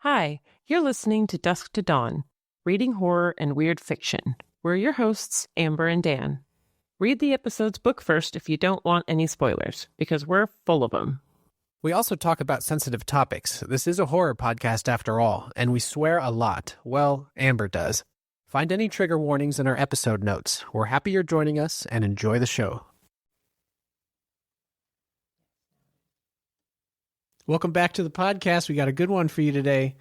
Hi, you're listening to Dusk to Dawn, reading horror and weird fiction. We're your hosts, Amber and Dan. Read the episode's book first if you don't want any spoilers, because we're full of them. We also talk about sensitive topics. This is a horror podcast after all, and we swear a lot. Well, Amber does. Find any trigger warnings in our episode notes. We're happy you're joining us, and enjoy the show. Welcome back to the podcast. We got a good one for you today.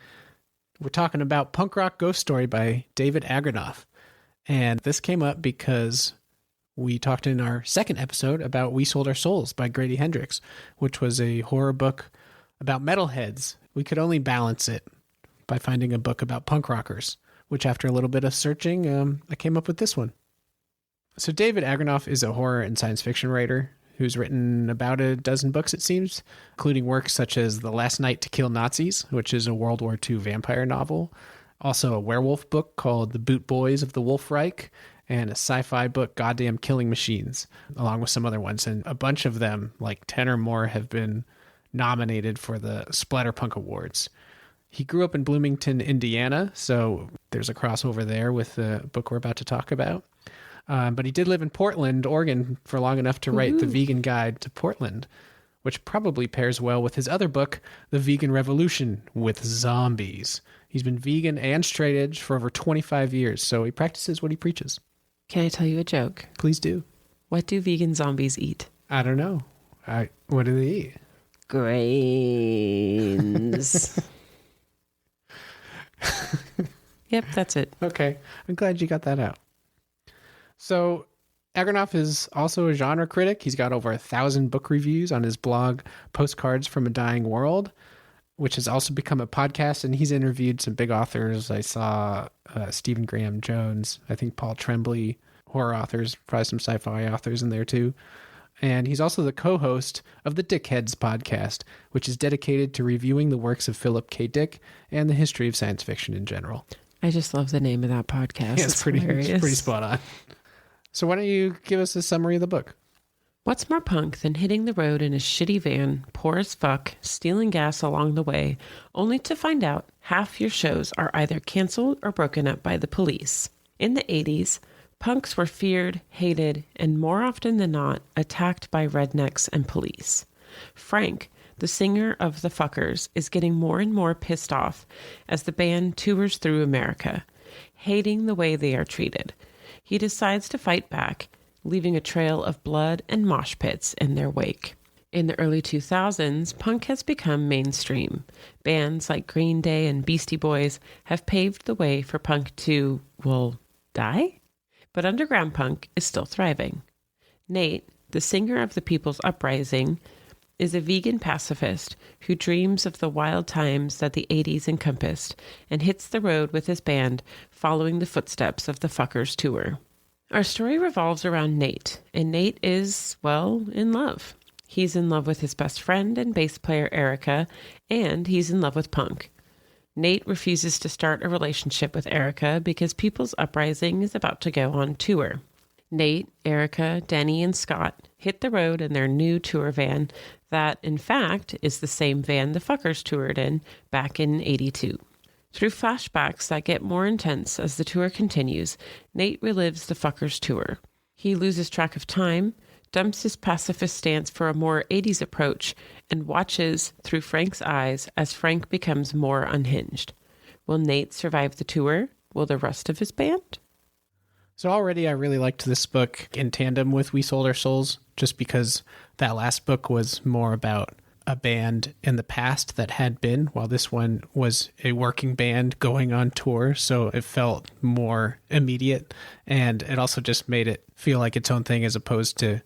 We're talking about Punk Rock Ghost Story by David Agranoff. And this came up because we talked in our second episode about We Sold Our Souls by Grady Hendrix, which was a horror book about metalheads. We could only balance it by finding a book about punk rockers, which after a little bit of searching, I came up with this one. So David Agranoff is a horror and science fiction writer who's written about a dozen books, it seems, including works such as The Last Night to Kill Nazis, which is a World War II vampire novel, also a werewolf book called The Boot Boys of the Wolf Reich, and a sci-fi book, Goddamn Killing Machines, along with some other ones. And a bunch of them, like 10 or more, have been nominated for the Splatterpunk Awards. He grew up in Bloomington, Indiana, so there's a crossover there with the book we're about to talk about. But he did live in Portland, Oregon, for long enough to write The Vegan Guide to Portland, which probably pairs well with his other book, The Vegan Revolution with Zombies. He's been vegan and straight edge for over 25 years, so he practices what he preaches. Can I tell you a joke? Please do. What do vegan zombies eat? I don't know. What do they eat? Grains. Yep, that's it. Okay. I'm glad you got that out. So Agranoff is also a genre critic. He's got over 1,000 book reviews on his blog, Postcards from a Dying World, which has also become a podcast, and he's interviewed some big authors. I saw Stephen Graham Jones, I think Paul Tremblay, horror authors, probably some sci-fi authors in there too. And he's also the co-host of the Dickheads podcast, which is dedicated to reviewing the works of Philip K. Dick and the history of science fiction in general. I just love the name of that podcast. Yeah, it's pretty spot on. So why don't you give us a summary of the book? What's more punk than hitting the road in a shitty van, poor as fuck, stealing gas along the way, only to find out half your shows are either canceled or broken up by the police? In the 80s, punks were feared, hated, and more often than not, attacked by rednecks and police. Frank, the singer of the Fuckers, is getting more and more pissed off as the band tours through America, hating the way they are treated. He decides to fight back, leaving a trail of blood and mosh pits in their wake. In the early 2000s, punk has become mainstream. Bands like Green Day and Beastie Boys have paved the way for punk to, die? But underground punk is still thriving. Nate, the singer of the People's Uprising, is a vegan pacifist who dreams of the wild times that the 80s encompassed and hits the road with his band following the footsteps of the Fuckers tour. Our story revolves around Nate, and Nate is, in love. He's in love with his best friend and bass player Erica, and he's in love with punk. Nate refuses to start a relationship with Erica because People's Uprising is about to go on tour. Nate, Erica, Denny, and Scott hit the road in their new tour van that, in fact, is the same van the Fuckers toured in back in '82. Through flashbacks that get more intense as the tour continues, Nate relives the Fuckers tour. He loses track of time, dumps his pacifist stance for a more 80s approach, and watches through Frank's eyes as Frank becomes more unhinged. Will Nate survive the tour? Will the rest of his band? So already I really liked this book in tandem with We Sold Our Souls, just because that last book was more about a band in the past that had been, while this one was a working band going on tour. So it felt more immediate, and it also just made it feel like its own thing as opposed to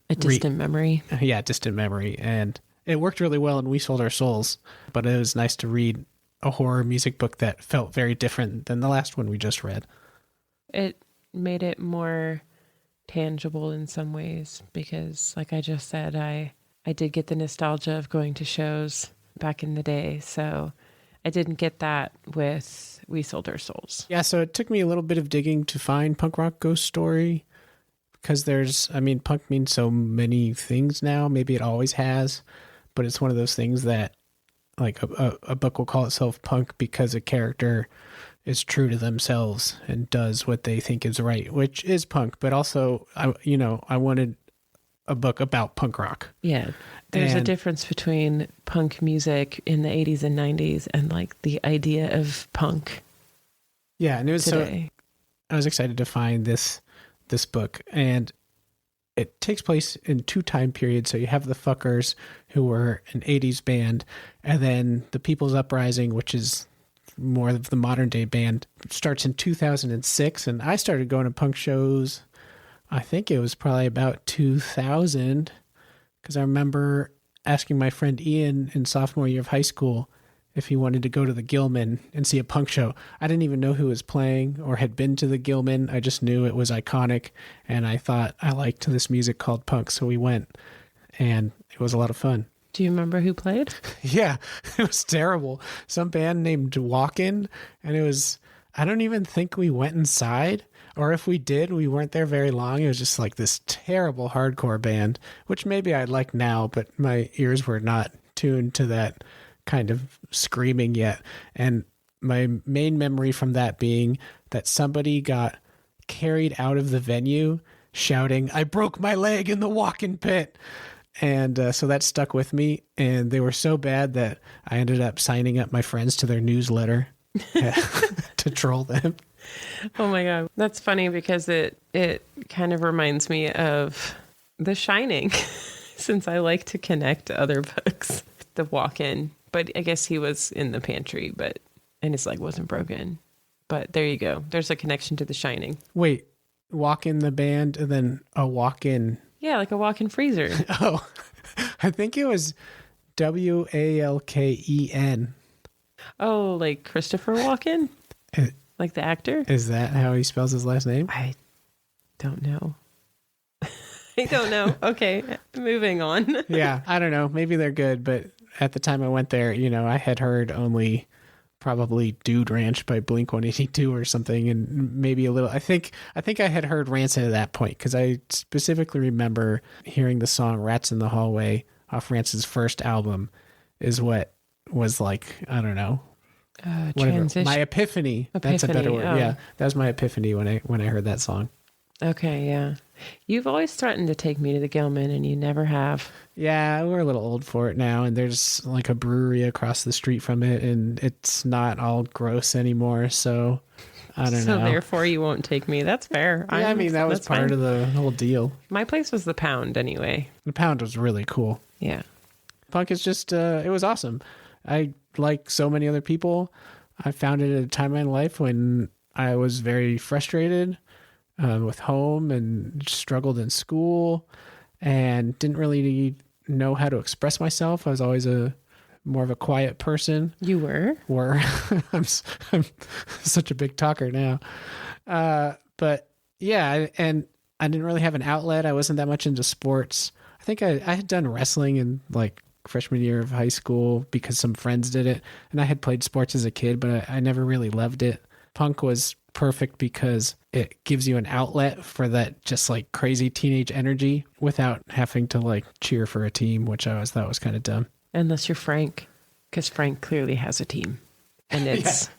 a distant memory. Yeah, distant memory. And it worked really well in We Sold Our Souls, but it was nice to read a horror music book that felt very different than the last one we just read. It made it more tangible in some ways because, like I just said, I did get the nostalgia of going to shows back in the day, so I didn't get that with We Sold Our Souls. Yeah, so it took me a little bit of digging to find Punk Rock Ghost Story because punk means so many things now. Maybe it always has, but it's one of those things that like a book will call itself punk because a character is true to themselves and does what they think is right, which is punk. But also, I wanted a book about punk rock. Yeah. There's a difference between punk music in the 80s and 90s and like the idea of punk. Yeah. And it was today. I was excited to find this book, and it takes place in 2 time periods. So you have the Fuckers, who were an 80s band, and then the People's Uprising, which is more of the modern day band, starts in 2006. And I started going to punk shows, I think it was probably about 2000, because I remember asking my friend Ian in sophomore year of high school if he wanted to go to the Gilman and see a punk show. I didn't even know who was playing or had been to the Gilman. I just knew it was iconic, and I thought I liked this music called punk. So we went, and it was a lot of fun. Do you remember who played? Yeah, it was terrible. Some band named Walkin', and it was, I don't even think we went inside, or if we did, we weren't there very long. It was just like this terrible hardcore band, which maybe I'd like now, but my ears were not tuned to that kind of screaming yet. And my main memory from that being that somebody got carried out of the venue shouting, "I broke my leg in the walk-in pit." And so that stuck with me. And they were so bad that I ended up signing up my friends to their newsletter to troll them. Oh my God. That's funny because it kind of reminds me of The Shining, since I like to connect to other books. The walk-in, but I guess he was in the pantry, and his leg wasn't broken. But there you go. There's a connection to The Shining. Wait, walk in the band and then a walk-in. Yeah, like a walk-in freezer. Oh, I think it was Walken. Oh, like Christopher Walken? Like the actor? Is that how he spells his last name? I don't know. I don't know. Okay, moving on. Yeah, I don't know. Maybe they're good, but at the time I went there, I had heard only probably Dude Ranch by Blink-182 or something, and maybe a little. I think I had heard Rancid at that point, because I specifically remember hearing the song "Rats in the Hallway" off Rancid's first album is what was like, I don't know. Transition. My epiphany. That's a better word. Oh. Yeah, that was my epiphany when I heard that song. Okay, yeah. You've always threatened to take me to the Gilman, and you never have. Yeah, we're a little old for it now, and there's like a brewery across the street from it, and it's not all gross anymore, so I don't know. So therefore you won't take me. That's fair. Yeah, I mean, that was part of the whole deal. My place was the Pound anyway. The Pound was really cool. Yeah. Punk is just, it was awesome. I, like so many other people, I found it at a time in my life when I was very frustrated with home and struggled in school and didn't really know how to express myself. I was always more of a quiet person. You were? I'm such a big talker now. But yeah, and I didn't really have an outlet. I wasn't that much into sports. I think I had done wrestling in like freshman year of high school because some friends did it. And I had played sports as a kid, but I never really loved it. Punk was perfect because it gives you an outlet for that just like crazy teenage energy without having to like cheer for a team, which I always thought was kind of dumb. Unless you're Frank, because Frank clearly has a team. And it's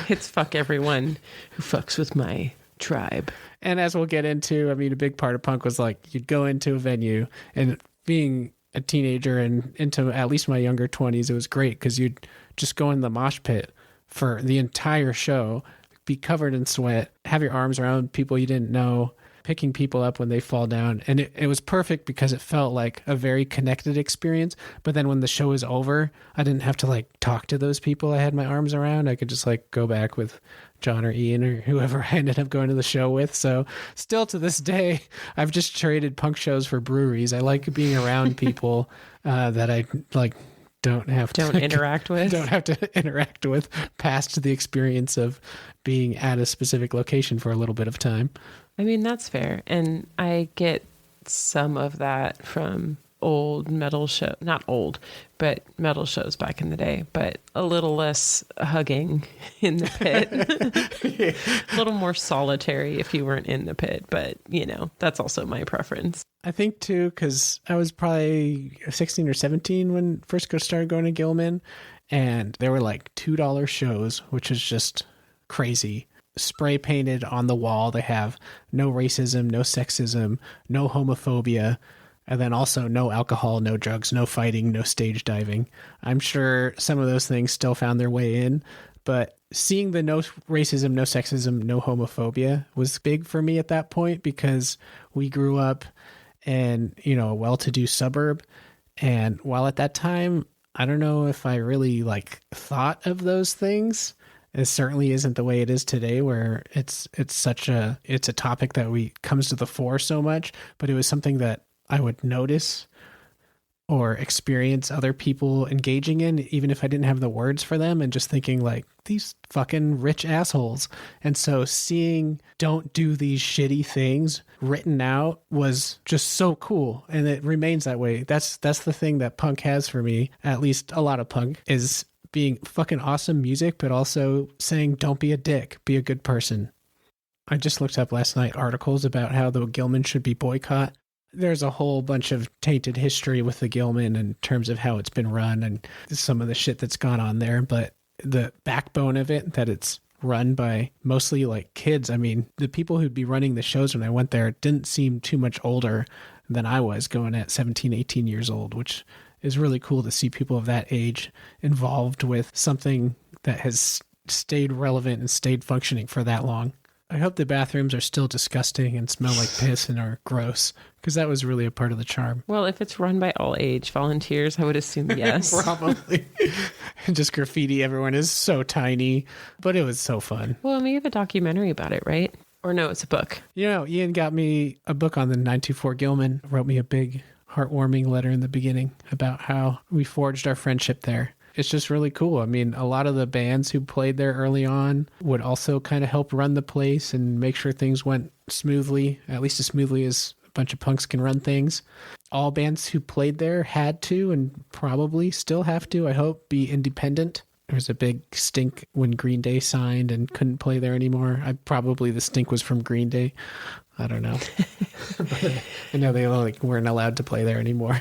it's fuck everyone who fucks with my tribe. And as we'll get into, I mean, a big part of punk was like you'd go into a venue, and being a teenager and into at least my younger 20s, it was great because you'd just go in the mosh pit for the entire show, be covered in sweat, have your arms around people you didn't know, picking people up when they fall down. And it was perfect because it felt like a very connected experience. But then when the show was over, I didn't have to like talk to those people I had my arms around. I could just like go back with John or Ian or whoever I ended up going to the show with. So still to this day, I've just traded punk shows for breweries. I like being around people that I like don't have to interact with past the experience of being at a specific location for a little bit of time. I mean, that's fair. And I get some of that from old metal show, not old, but metal shows back in the day, but a little less hugging in the pit, a little more solitary if you weren't in the pit, but that's also my preference. I think too, because I was probably 16 or 17 when first started going to Gilman, and there were like $2 shows, which is just crazy. Spray painted on the wall. They have no racism, no sexism, no homophobia, and then also no alcohol, no drugs, no fighting, no stage diving. I'm sure some of those things still found their way in, but seeing the no racism, no sexism, no homophobia was big for me at that point because we grew up in, a well-to-do suburb. And while at that time, I don't know if I really thought of those things. It certainly isn't the way it is today, where it's a topic that comes to the fore so much, but it was something that I would notice or experience other people engaging in, even if I didn't have the words for them, and just thinking these fucking rich assholes. And so seeing "don't do these shitty things" written out was just so cool. And it remains that way. That's the thing that punk has for me, at least a lot of punk, is being fucking awesome music, but also saying don't be a dick, be a good person. I just looked up last night articles about how the Gilman should be boycott. There's a whole bunch of tainted history with the Gilman in terms of how it's been run and some of the shit that's gone on there. But the backbone of it, that it's run by mostly kids. I mean, the people who'd be running the shows when I went there didn't seem too much older than I was, going at 17, 18 years old, which is really cool to see people of that age involved with something that has stayed relevant and stayed functioning for that long. I hope the bathrooms are still disgusting and smell like piss and are gross, because that was really a part of the charm. Well, if it's run by all age volunteers, I would assume yes. Probably. Just graffiti. Everyone is so tiny, but it was so fun. Well, and we have a documentary about it, right? Or no, it's a book. Ian got me a book on the 924 Gilman, wrote me a big heartwarming letter in the beginning about how we forged our friendship there. It's just really cool. I mean, a lot of the bands who played there early on would also kind of help run the place and make sure things went smoothly, at least as smoothly as a bunch of punks can run things. All bands who played there had to, and probably still have to, I hope, be independent. There was a big stink when Green Day signed and couldn't play there anymore. Probably the stink was from Green Day. I don't know. I know they weren't allowed to play there anymore.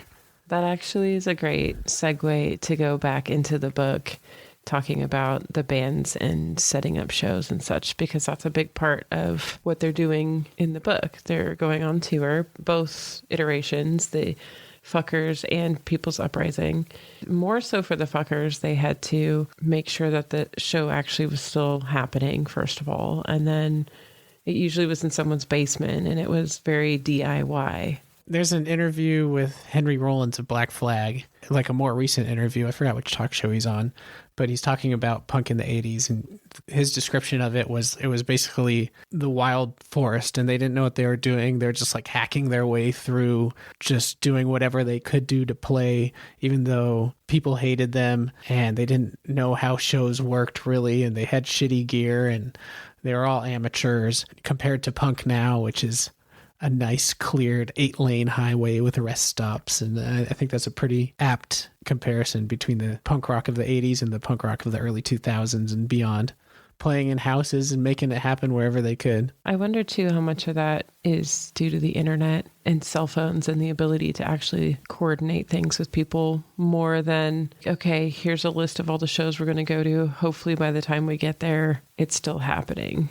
That actually is a great segue to go back into the book, talking about the bands and setting up shows and such, because that's a big part of what they're doing in the book. They're going on tour, both iterations, the Fuckers and People's Uprising. More so for the Fuckers, they had to make sure that the show actually was still happening, first of all. And then it usually was in someone's basement, and it was very DIY. There's an interview with Henry Rollins of Black Flag, a more recent interview. I forgot which talk show he's on, but he's talking about punk in the 80s, and his description of it was basically the wild forest, and they didn't know what they were doing. They're just hacking their way through, just doing whatever they could do to play, even though people hated them and they didn't know how shows worked really, and they had shitty gear, and they were all amateurs compared to punk now, which is a nice cleared 8-lane highway with rest stops. And I think that's a pretty apt comparison between the punk rock of the 80s and the punk rock of the early 2000s and beyond, playing in houses and making it happen wherever they could. I wonder too how much of that is due to the internet and cell phones and the ability to actually coordinate things with people more than, okay, here's a list of all the shows we're going to go to. Hopefully by the time we get there, it's still happening.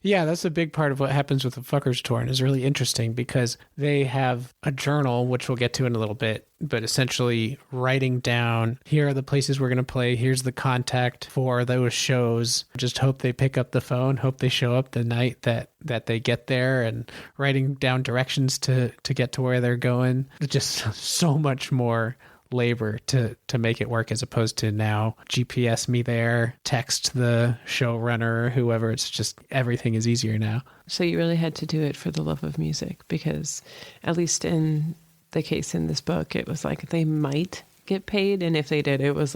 Yeah, that's a big part of what happens with the Fuckers tour, and is really interesting because they have a journal, which we'll get to in a little bit, but essentially writing down, here are the places we're going to play, here's the contact for those shows. Just hope they pick up the phone, hope they show up the night that they get there, and writing down directions to get to where they're going. Just so much more labor to make it work, as opposed to now GPS me there, text the showrunner or whoever. It's just everything is easier now. So you really had to do it for the love of music, because at least in the case in this book, it was they might get paid, and if they did, it was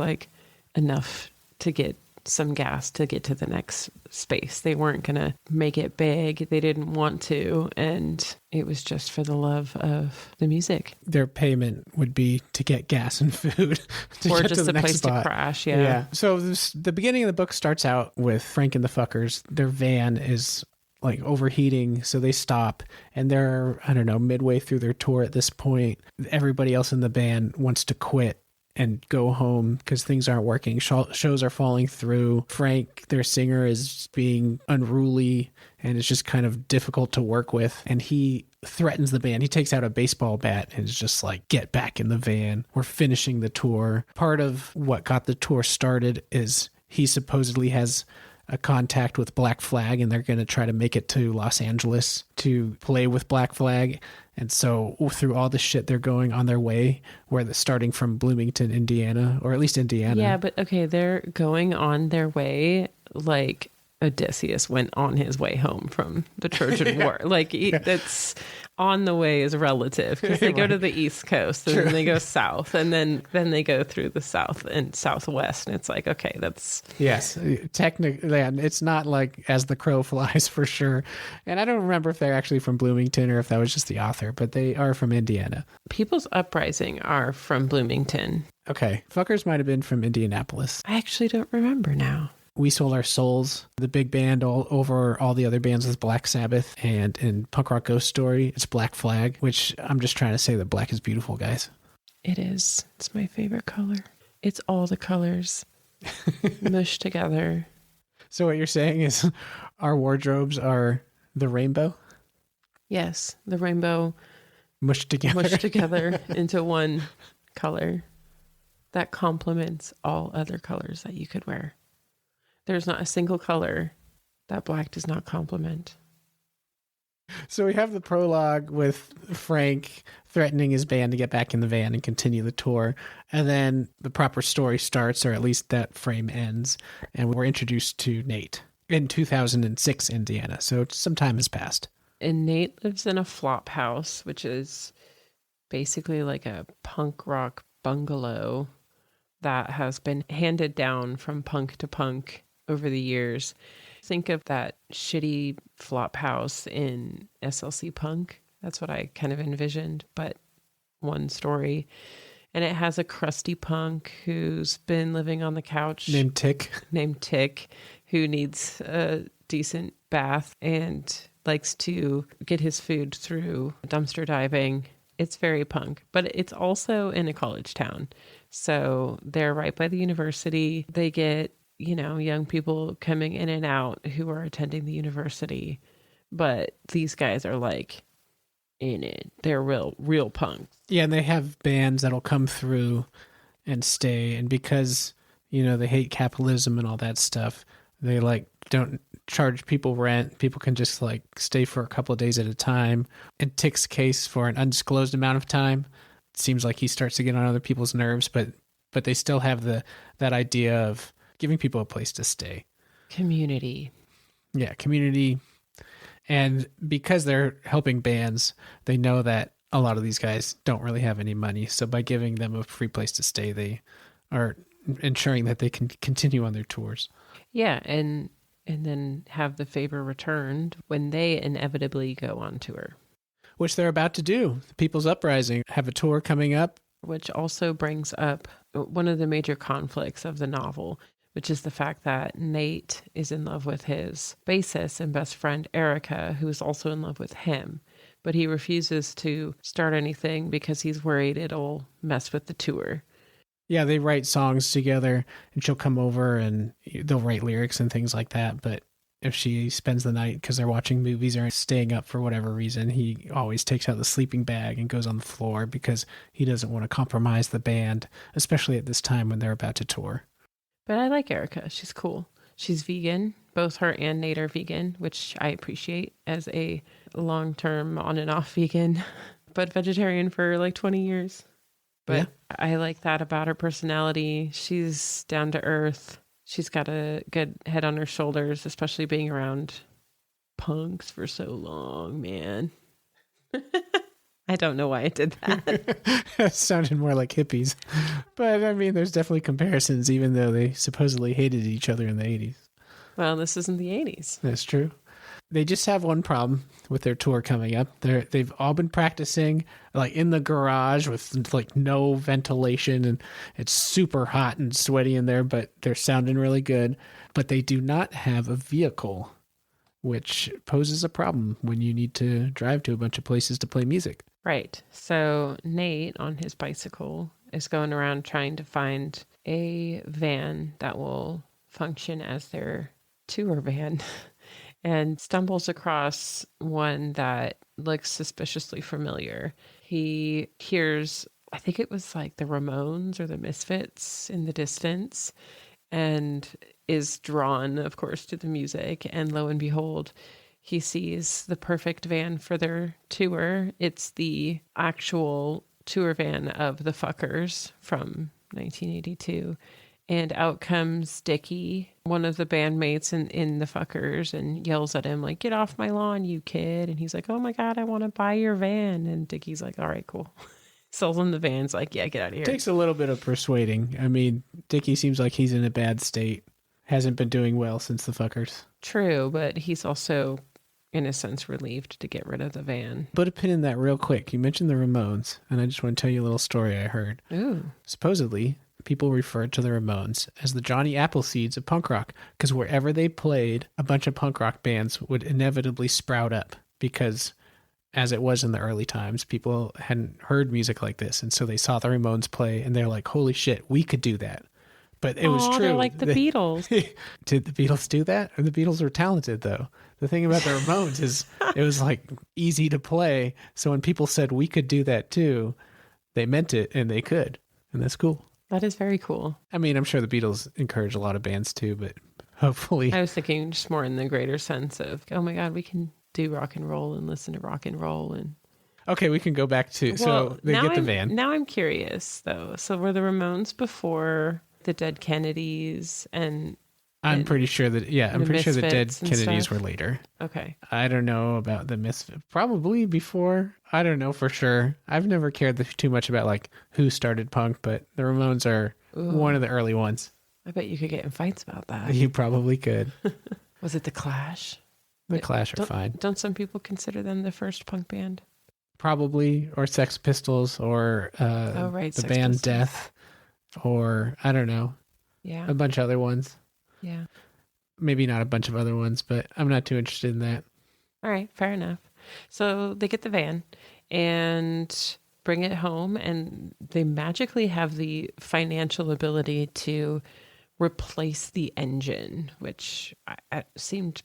enough to get some gas to get to the next space. They weren't going to make it big. They didn't want to. And it was just for the love of the music. Their payment would be to get gas and food. Or just a place to crash. Yeah. So the beginning of the book starts out with Frank and the Fuckers. Their van is like overheating, so they stop, and they're, I don't know, midway through their tour at this point. Everybody else in the band wants to quit and go home because things aren't working. Shows are falling through. Frank, their singer, is being unruly and it's just kind of difficult to work with. And he threatens the band. He takes out a baseball bat and is just like, get back in the van. We're finishing the tour. Part of what got the tour started is he supposedly has a contact with Black Flag, and they're going to try to make it to Los Angeles to play with Black Flag. And so through all the shit, they're going on their way, where they're starting from Bloomington, Indiana, or at least Indiana. Yeah, but okay, they're going on their way like Odysseus went on his way home from the Trojan War. Like that's on the way is relative because they go to the East Coast and then they go south and then they go through the South and Southwest. And it's like, okay, that's... Yes, technically, it's not like as the crow flies for sure. And I don't remember if they're actually from Bloomington or if that was just the author, but they are from Indiana. People's Uprising are from Bloomington. Okay. Fuckers might have been from Indianapolis. I actually don't remember now. We Sold Our Souls, the big band all over all the other bands is Black Sabbath, and in Punk Rock Ghost Story, it's Black Flag, which I'm just trying to say that black is beautiful, guys. It is. It's my favorite color. It's all the colors mushed together. So what you're saying is our wardrobes are the rainbow? Yes, the rainbow mushed together into one color that complements all other colors that you could wear. There's not a single color that black does not complement. So we have the prologue with Frank threatening his band to get back in the van and continue the tour. And then the proper story starts, or at least that frame ends. And we're introduced to Nate in 2006, Indiana. So some time has passed. And Nate lives in a flop house, which is basically like a punk rock bungalow that has been handed down from punk to punk over the years. Think of that shitty flop house in SLC Punk. That's what I kind of envisioned, but one story. And it has a crusty punk who's been living on the couch. Named Tick, who needs a decent bath and likes to get his food through dumpster diving. It's very punk, but it's also in a college town. So they're right by the university. They get, young people coming in and out who are attending the university. But these guys are like in it. They're real punks. Yeah, and they have bands that'll come through and stay. And because, they hate capitalism and all that stuff, they don't charge people rent. People can just stay for a couple of days at a time. In Tick's case, for an undisclosed amount of time, it seems like he starts to get on other people's nerves, but they still have that idea of giving people a place to stay. Community. Yeah, community. And because they're helping bands, they know that a lot of these guys don't really have any money. So by giving them a free place to stay, they are ensuring that they can continue on their tours. Yeah, and then have the favor returned when they inevitably go on tour. Which they're about to do. The People's Uprising have a tour coming up. Which also brings up one of the major conflicts of the novel, which is the fact that Nate is in love with his bassist and best friend, Erica, who is also in love with him. But he refuses to start anything because he's worried it'll mess with the tour. Yeah, they write songs together, and she'll come over and they'll write lyrics and things like that. But if she spends the night because they're watching movies or staying up for whatever reason, he always takes out the sleeping bag and goes on the floor because he doesn't want to compromise the band, especially at this time when they're about to tour. But I like Erica. She's cool. She's vegan. Both her and Nate are vegan, which I appreciate as a long-term on and off vegan, but vegetarian for 20 years. But yeah. I like that about her personality. She's down to earth. She's got a good head on her shoulders, especially being around punks for so long, man. I don't know why I did that. It sounded more like hippies. But, there's definitely comparisons, even though they supposedly hated each other in the 80s. Well, this isn't the 80s. That's true. They just have one problem with their tour coming up. They've all been practicing in the garage with no ventilation, and it's super hot and sweaty in there, but they're sounding really good. But they do not have a vehicle which poses a problem when you need to drive to a bunch of places to play music. Right. So Nate on his bicycle is going around trying to find a van that will function as their tour van and stumbles across one that looks suspiciously familiar. He hears, I think it was like the Ramones or the Misfits in the distance, and is drawn, of course, to the music. And lo and behold, he sees the perfect van for their tour. It's the actual tour van of the Fuckers from 1982. And out comes Dickie, one of the bandmates in the Fuckers, and yells at him, like, get off my lawn, you kid. And he's like, oh my God, I want to buy your van. And Dickie's like, all right, cool. Sells him the van's like, yeah, get out of here. Takes a little bit of persuading. I mean, Dickie seems like he's in a bad state. Hasn't been doing well since the Fuckers. True, but he's also, in a sense, relieved to get rid of the van. Put a pin in that real quick. You mentioned the Ramones, and I just want to tell you a little story I heard. Ooh. Supposedly, people referred to the Ramones as the Johnny Appleseeds of punk rock, because wherever they played, a bunch of punk rock bands would inevitably sprout up, because as it was in the early times, people hadn't heard music like this, and so they saw the Ramones play, and they're like, holy shit, we could do that. But it was true. They're like the Beatles. Did the Beatles do that? Or the Beatles were talented, though. The thing about the Ramones is it was like easy to play, so when people said we could do that too, they meant it, and they could, and that's cool. That is very cool. I mean, I'm sure the Beatles encourage a lot of bands too, but hopefully... I was thinking just more in the greater sense of, oh my God, we can do rock and roll and listen to rock and roll. And okay, we can go back to... so they get the van. Now I'm curious, though. So were the Ramones before the Dead Kennedys and... I'm pretty sure that, I'm pretty sure the Dead Kennedys stuff were later. Okay. I don't know about the Misfits. Probably before. I don't know for sure. I've never cared too much about like who started punk, but the Ramones are one of the early ones. I bet you could get in fights about that. You probably could. Was it the Clash? The Clash are fine. Don't some people consider them the first punk band? Probably, or Sex Pistols, or the Sex band Pistols. Death, or I don't know. Yeah. A bunch of other ones. Yeah. Maybe not a bunch of other ones, but I'm not too interested in that. All right, fair enough. So they get the van and bring it home, and they magically have the financial ability to replace the engine, which seemed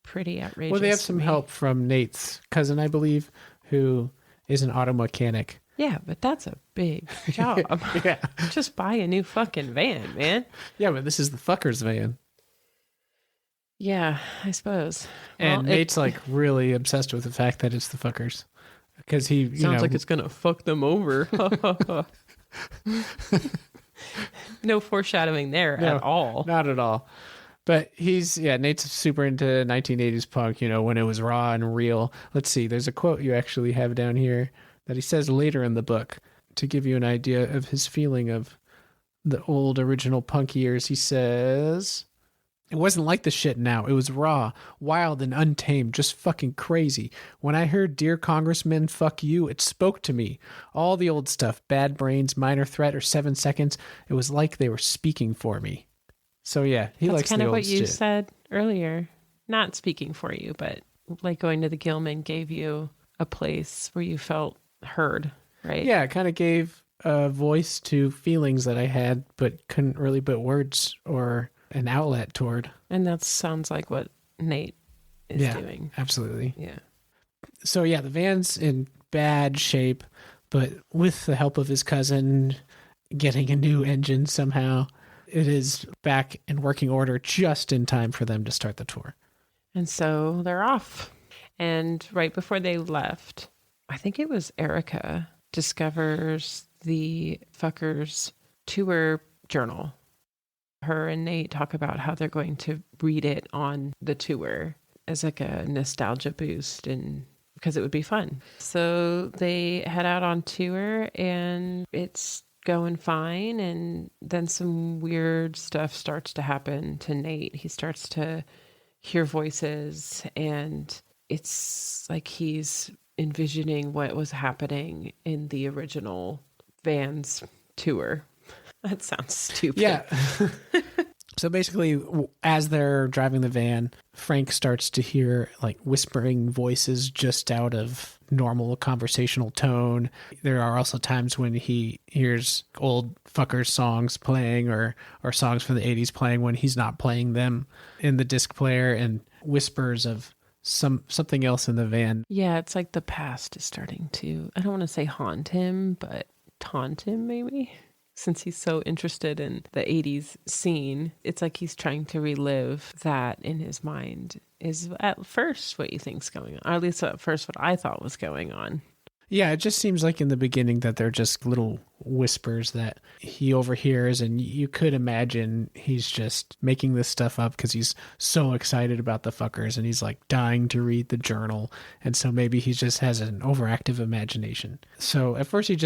pretty outrageous. Well, they have some help from Nate's cousin, I believe, who is an auto mechanic. Yeah, but that's a big job. Yeah. Just buy a new fucking van, man. Yeah, but this is the Fuckers van. Yeah, I suppose. And Nate's like really obsessed with the fact that it's the Fuckers. Because he sounds like it's going to fuck them over. No foreshadowing there at all. Not at all. But Nate's super into 1980s punk, when it was raw and real. Let's see, there's a quote you actually have down here that he says later in the book to give you an idea of his feeling of the old original punk years. He says, it wasn't like the shit now. It was raw, wild, and untamed, just fucking crazy. When I heard Dear Congressman, fuck you, it spoke to me. All the old stuff, Bad Brains, Minor Threat, or 7 Seconds, it was like they were speaking for me. So yeah, he likes the old shit. That's kind of what you said earlier. Not speaking for you, but like going to the Gilman gave you a place where you felt heard, right? Yeah, it kind of gave a voice to feelings that I had, but couldn't really put words or an outlet toward. And that sounds like what Nate is doing. Absolutely. Yeah. So yeah, the van's in bad shape, but with the help of his cousin getting a new engine somehow, it is back in working order just in time for them to start the tour. And so they're off. And right before they left, I think it was Erica discovers the Fuckers tour journal. Her and Nate talk about how they're going to read it on the tour as like a nostalgia boost, and because it would be fun. So they head out on tour and it's going fine. And then some weird stuff starts to happen to Nate. He starts to hear voices, and it's like he's envisioning what was happening in the original Vans tour. That sounds stupid. Yeah. So basically, as they're driving the van, Frank starts to hear like whispering voices just out of normal conversational tone. There are also times when he hears old fuckers songs playing or songs from the 80s playing when he's not playing them in the disc player, and whispers of something else in the van. Yeah, it's like the past is starting to, I don't want to say haunt him, but taunt him maybe. Since he's so interested in the 80s scene, it's like he's trying to relive that in his mind is at first what you think's going on. Or at least at first what I thought was going on. Yeah, it just seems like in the beginning that they're just little whispers that he overhears, and you could imagine he's just making this stuff up because he's so excited about the fuckers and he's like dying to read the journal. And so maybe he just has an overactive imagination. So at first it's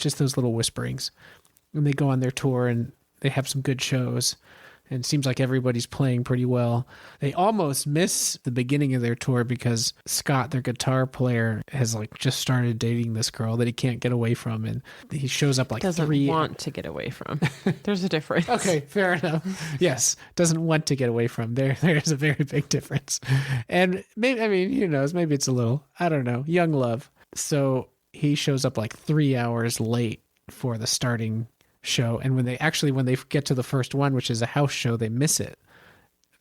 just those little whisperings. And they go on their tour and they have some good shows. And it seems like everybody's playing pretty well. They almost miss the beginning of their tour because Scott, their guitar player, has like just started dating this girl that he can't get away from. And he shows up like doesn't want to get away from. There's a difference. Okay, fair enough. Yes, doesn't want to get away from. There's a very big difference. And maybe, I mean, who knows? Maybe it's a little, I don't know, young love. So he shows up like 3 hours late for the starting show, and when they get to the first one, which is a house show, they miss it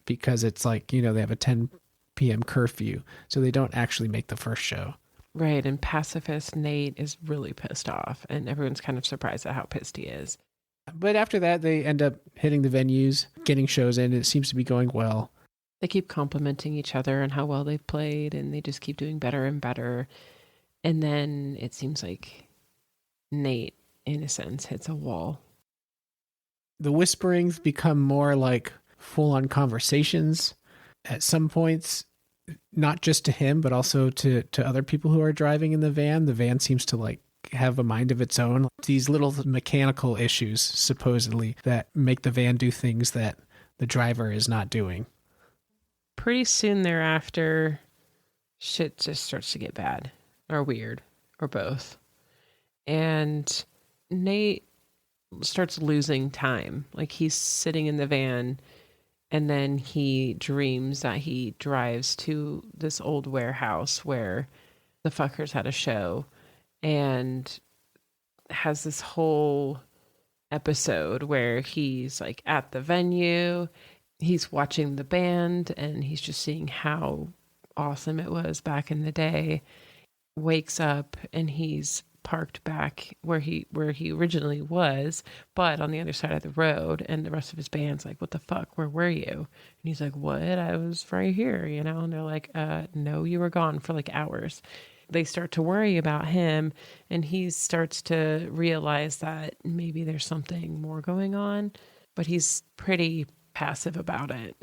because it's like, you know, they have a 10 p.m. curfew, so they don't actually make the first show. Right, and pacifist Nate is really pissed off, and everyone's kind of surprised at how pissed he is. But after that, they end up hitting the venues, getting shows in, and it seems to be going well. They keep complimenting each other on how well they've played, and they just keep doing better and better. And then it seems like Nate, in a sense, hits a wall. The whisperings become more like full-on conversations at some points, not just to him, but also to other people who are driving in the van. The van seems to like have a mind of its own. These little mechanical issues, supposedly, that make the van do things that the driver is not doing. Pretty soon thereafter, shit just starts to get bad, or weird, or both. And Nate starts losing time. Like he's sitting in the van and then he dreams that he drives to this old warehouse where the fuckers had a show, and has this whole episode where he's like at the venue, he's watching the band, and he's just seeing how awesome it was back in the day. Wakes up and he's parked back where he originally was, but on the other side of the road, and the rest of his band's like, what the fuck, where were you? And he's like, what? I was right here, you know? And they're like, no, you were gone for like hours. They start to worry about him, and he starts to realize that maybe there's something more going on, but he's pretty passive about it.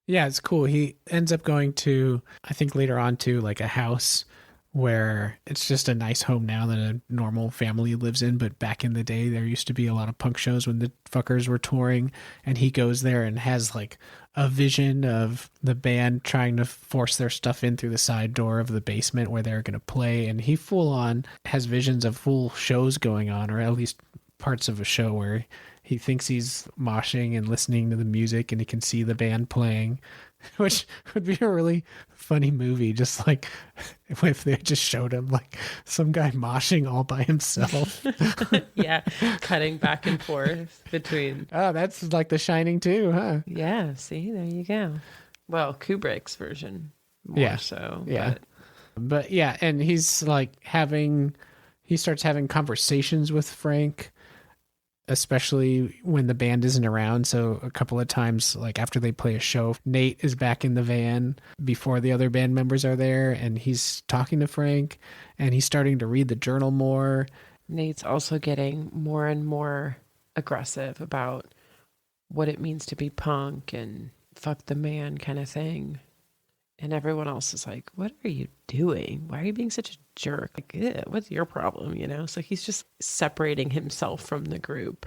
Yeah, it's cool. He ends up going to, I think later on, to like a house where it's just a nice home now that a normal family lives in. But back in the day, there used to be a lot of punk shows when the fuckers were touring, and he goes there and has like a vision of the band trying to force their stuff in through the side door of the basement where they're going to play. And he full on has visions of full shows going on, or at least parts of a show where he thinks he's moshing and listening to the music, and he can see the band playing, which would be a really funny movie. Just like if they just showed him like some guy moshing all by himself. Yeah, cutting back and forth between. Oh, that's like The Shining too, huh? Yeah, see, there you go. Well, Kubrick's version more so. Yeah. But yeah, and he's like he starts having conversations with Frank, especially when the band isn't around. So a couple of times, like after they play a show, Nate is back in the van before the other band members are there, and he's talking to Frank, and he's starting to read the journal more. Nate's also getting more and more aggressive about what it means to be punk and fuck the man kind of thing. And everyone else is like, what are you doing? Why are you being such a jerk? Like, ew, what's your problem? You know? So he's just separating himself from the group.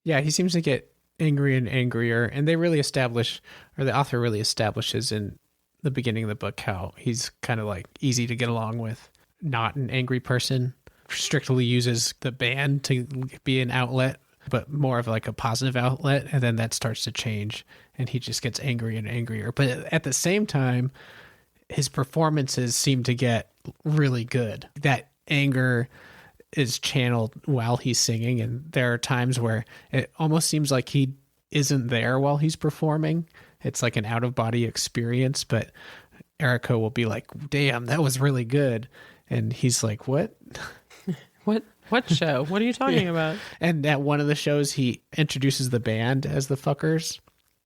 Yeah, he seems to get angry and angrier. And they really establish, or the author really establishes in the beginning of the book, how he's kind of like easy to get along with, not an angry person, strictly uses the band to be an outlet but more of like a positive outlet. And then that starts to change and he just gets angrier and angrier. But at the same time, his performances seem to get really good. That anger is channeled while he's singing. And there are times where it almost seems like he isn't there while he's performing. It's like an out of body experience, but Erica will be like, damn, that was really good. And he's like, what? What show? What are you talking about? And at one of the shows, he introduces the band as the fuckers.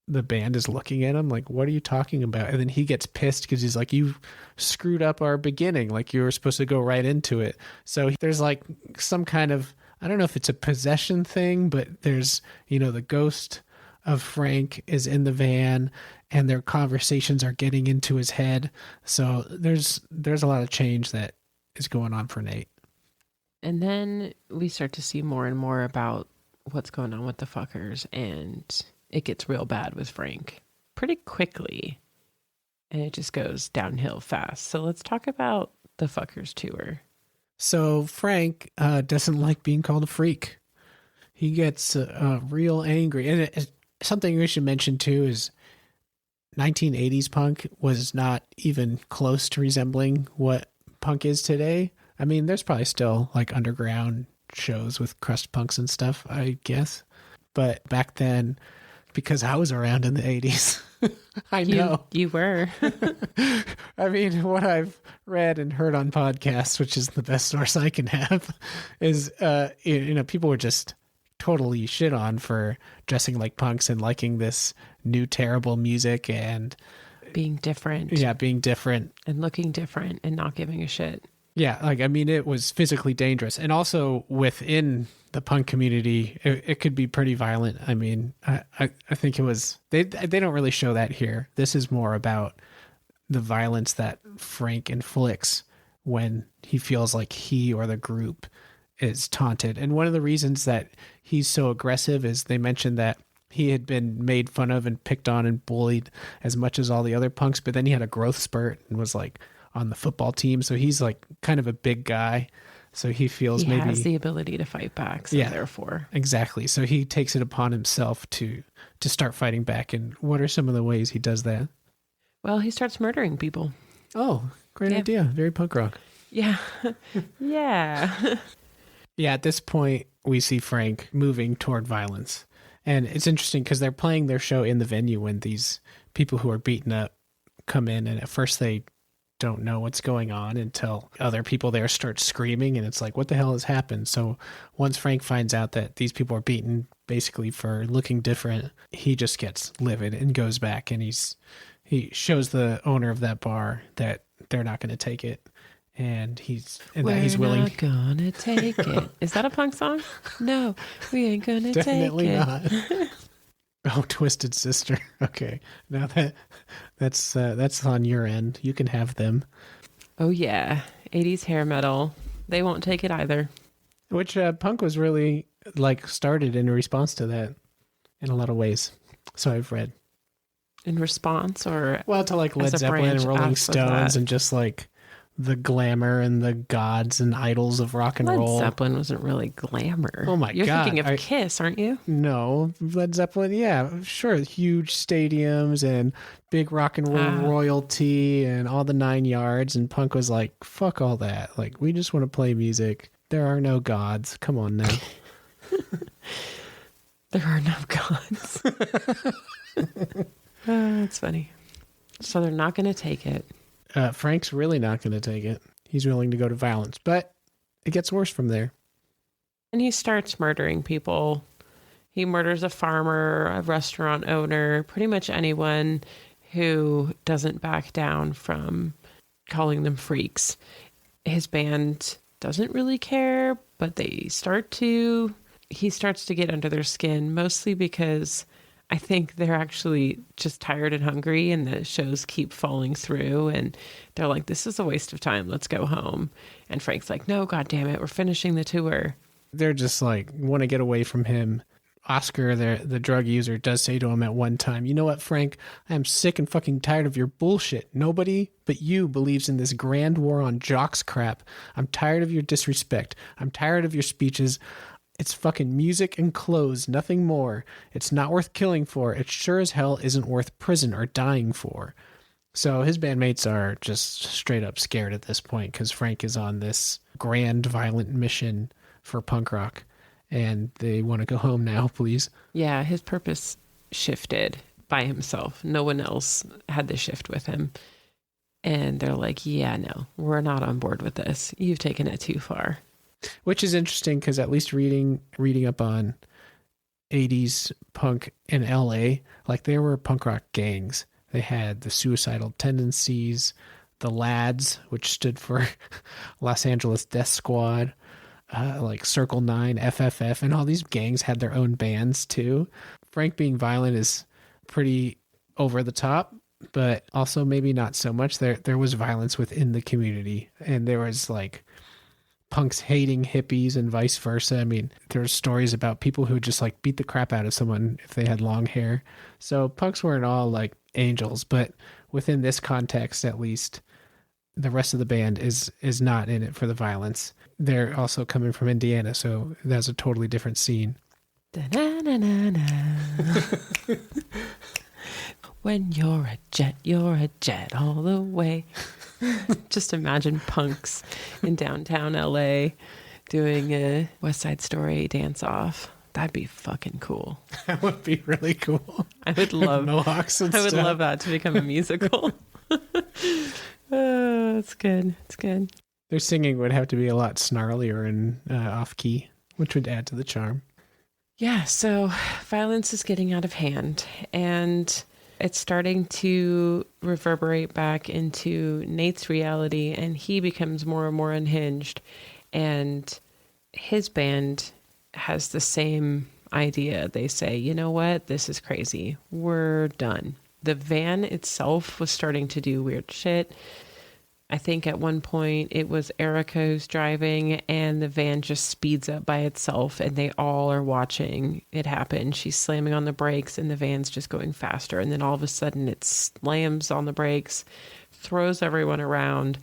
The band is looking at him like, what are you talking about? And then he gets pissed because he's like, you screwed up our beginning. Like you were supposed to go right into it. So there's like some kind of, I don't know if it's a possession thing, but there's, the ghost of Frank is in the van and their conversations are getting into his head. So there's a lot of change that is going on for Nate. And then we start to see more and more about what's going on with the fuckers, and it gets real bad with Frank pretty quickly, and it just goes downhill fast. So let's talk about the fuckers tour. So Frank doesn't like being called a freak. He gets real angry. And something we should mention too is 1980s punk was not even close to resembling what punk is today. I mean, there's probably still like underground shows with crust punks and stuff, I guess. But back then, because I was around in the 80s, I know. You were. I mean, what I've read and heard on podcasts, which is the best source I can have, is, people were just totally shit on for dressing like punks and liking this new terrible music and being different. Yeah, being different. And looking different and not giving a shit. Yeah, it was physically dangerous. And also within the punk community, it could be pretty violent. I mean, I think it was, they don't really show that here. This is more about the violence that Frank inflicts when he feels like he or the group is taunted. And one of the reasons that he's so aggressive is they mentioned that he had been made fun of and picked on and bullied as much as all the other punks, but then he had a growth spurt and was like on the football team. So he's like kind of a big guy. So he feels he has the ability to fight back. So therefore. Exactly. So he takes it upon himself to start fighting back. And what are some of the ways he does that? Well, he starts murdering people. Oh, great idea. Very punk rock. Yeah. Yeah. Yeah. At this point, we see Frank moving toward violence. And it's interesting because they're playing their show in the venue when these people who are beaten up come in. And at first they don't know what's going on until other people there start screaming. And it's like, what the hell has happened? So once Frank finds out that these people are beaten basically for looking different, he just gets livid and goes back. And he shows the owner of that bar that they're not going to take it. And he's willing. We're not gonna take it. Is that a punk song? No, we ain't gonna take it. Definitely not. Oh, Twisted Sister. Okay, now that's on your end. You can have them. Oh yeah, 80s hair metal. They won't take it either. Which punk was really like started in response to that in a lot of ways. So I've read. In response, or to like Led Zeppelin and Rolling Stones and just like the glamour and the gods and idols of rock and roll. Led Zeppelin wasn't really glamour. Oh my God. You're thinking of Kiss, aren't you? No, Led Zeppelin, yeah, sure. Huge stadiums and big rock and roll royalty and all the 9 yards. And punk was like, fuck all that. Like, we just want to play music. There are no gods. Come on now. There are no gods. That's funny. So they're not going to take it. Frank's really not going to take it. He's willing to go to violence, but it gets worse from there. And he starts murdering people. He murders a farmer, a restaurant owner, pretty much anyone who doesn't back down from calling them freaks. His band doesn't really care, but they start to. He starts to get under their skin, mostly because I think they're actually just tired and hungry, and the shows keep falling through, and they're like, this is a waste of time. Let's go home. And Frank's like, no, God damn it. We're finishing the tour. They're just like, want to get away from him. Oscar, the drug user, does say to him at one time, you know what, Frank, I am sick and fucking tired of your bullshit. Nobody but you believes in this grand war on jocks crap. I'm tired of your disrespect. I'm tired of your speeches. It's fucking music and clothes, nothing more. It's not worth killing for. It sure as hell isn't worth prison or dying for. So his bandmates are just straight up scared at this point because Frank is on this grand, violent mission for punk rock. And they want to go home now, please. Yeah, his purpose shifted by himself. No one else had the shift with him. And they're like, yeah, no, we're not on board with this. You've taken it too far. Which is interesting because at least reading up on 80s punk in LA, like there were punk rock gangs. They had the Suicidal Tendencies, the Lads, which stood for Los Angeles Death Squad, like Circle 9, FFF, and all these gangs had their own bands too. Frank being violent is pretty over the top, but also maybe not so much. There was violence within the community, and there was like punks hating hippies and vice versa. I mean, there's stories about people who would just like beat the crap out of someone if they had long hair. So punks weren't all like angels, but within this context, at least, the rest of the band is not in it for the violence. They're also coming from Indiana, so that's a totally different scene. When you're a jet all the way. Just imagine punks in downtown LA doing a West Side Story dance off. That'd be fucking cool. That would be really cool. I would love Mohawks and I would stuff. love that to become a musical. Oh, it's good. It's good. Their singing would have to be a lot snarlier and off key, which would add to the charm. Yeah, so violence is getting out of hand, and it's starting to reverberate back into Nate's reality, and he becomes more and more unhinged. And his band has the same idea. They say, you know what? This is crazy. We're done. The van itself was starting to do weird shit. I think at one point it was Erica who's driving, and the van just speeds up by itself, and they all are watching it happen. She's slamming on the brakes and the van's just going faster. And then all of a sudden it slams on the brakes, throws everyone around,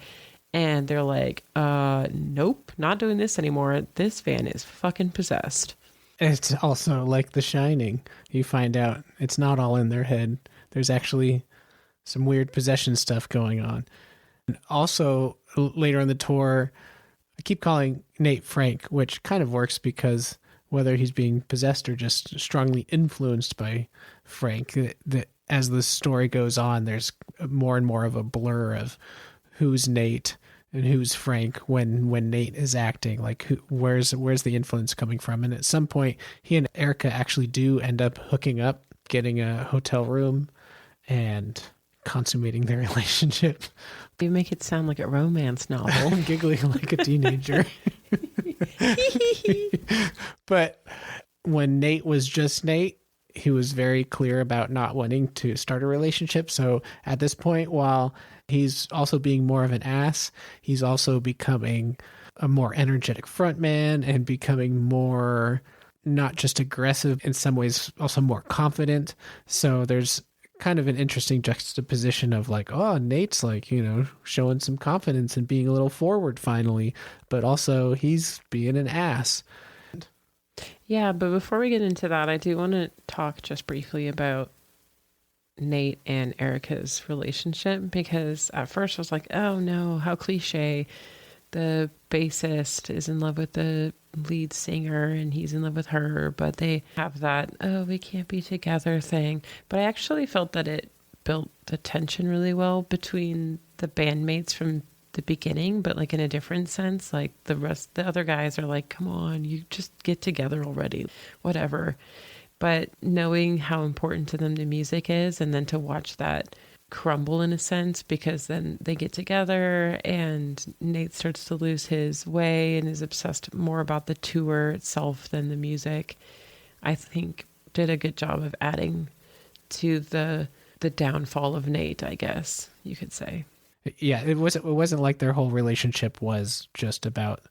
and they're like, nope, not doing this anymore. This van is fucking possessed. It's also like The Shining. You find out it's not all in their head. There's actually some weird possession stuff going on. And also, later in the tour, I keep calling Nate Frank, which kind of works because whether he's being possessed or just strongly influenced by Frank, as the story goes on, there's more and more of a blur of who's Nate and who's Frank when Nate is acting. Like, where's the influence coming from? And at some point, he and Erica actually do end up hooking up, getting a hotel room, and consummating their relationship. You make it sound like a romance novel. I'm giggling like a teenager. But when Nate was just Nate, he was very clear about not wanting to start a relationship. So at this point, while he's also being more of an ass, he's also becoming a more energetic frontman and becoming more, not just aggressive, in some ways also more confident. So there's kind of an interesting juxtaposition of like, oh, Nate's like, showing some confidence and being a little forward finally, but also he's being an ass. Yeah, but before we get into that, I do want to talk just briefly about Nate and Erica's relationship, because at first I was like, oh no, how cliche. The bassist is in love with the lead singer and he's in love with her, but they have that, oh, we can't be together thing. But I actually felt that it built the tension really well between the bandmates from the beginning, but like in a different sense. Like the other guys are like, come on, you just get together already, whatever. But knowing how important to them the music is, and then to watch that crumble in a sense, because then they get together and Nate starts to lose his way and is obsessed more about the tour itself than the music, I think did a good job of adding to the downfall of Nate, I guess you could say. Yeah, it wasn't like their whole relationship was just about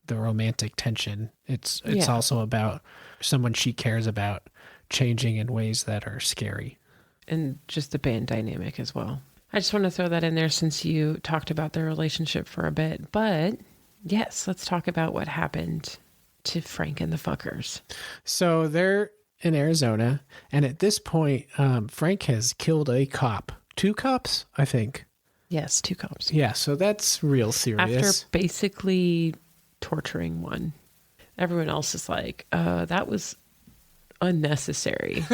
the romantic tension. It's also about someone she cares about changing in ways that are scary. And just the band dynamic as well. I just want to throw that in there since you talked about their relationship for a bit. But yes, let's talk about what happened to Frank and the fuckers. So they're in Arizona, and at this point, Frank has killed a cop. 2 cops, I think. Yes, 2 cops. Yeah, so that's real serious. After basically torturing one. Everyone else is like, that was unnecessary.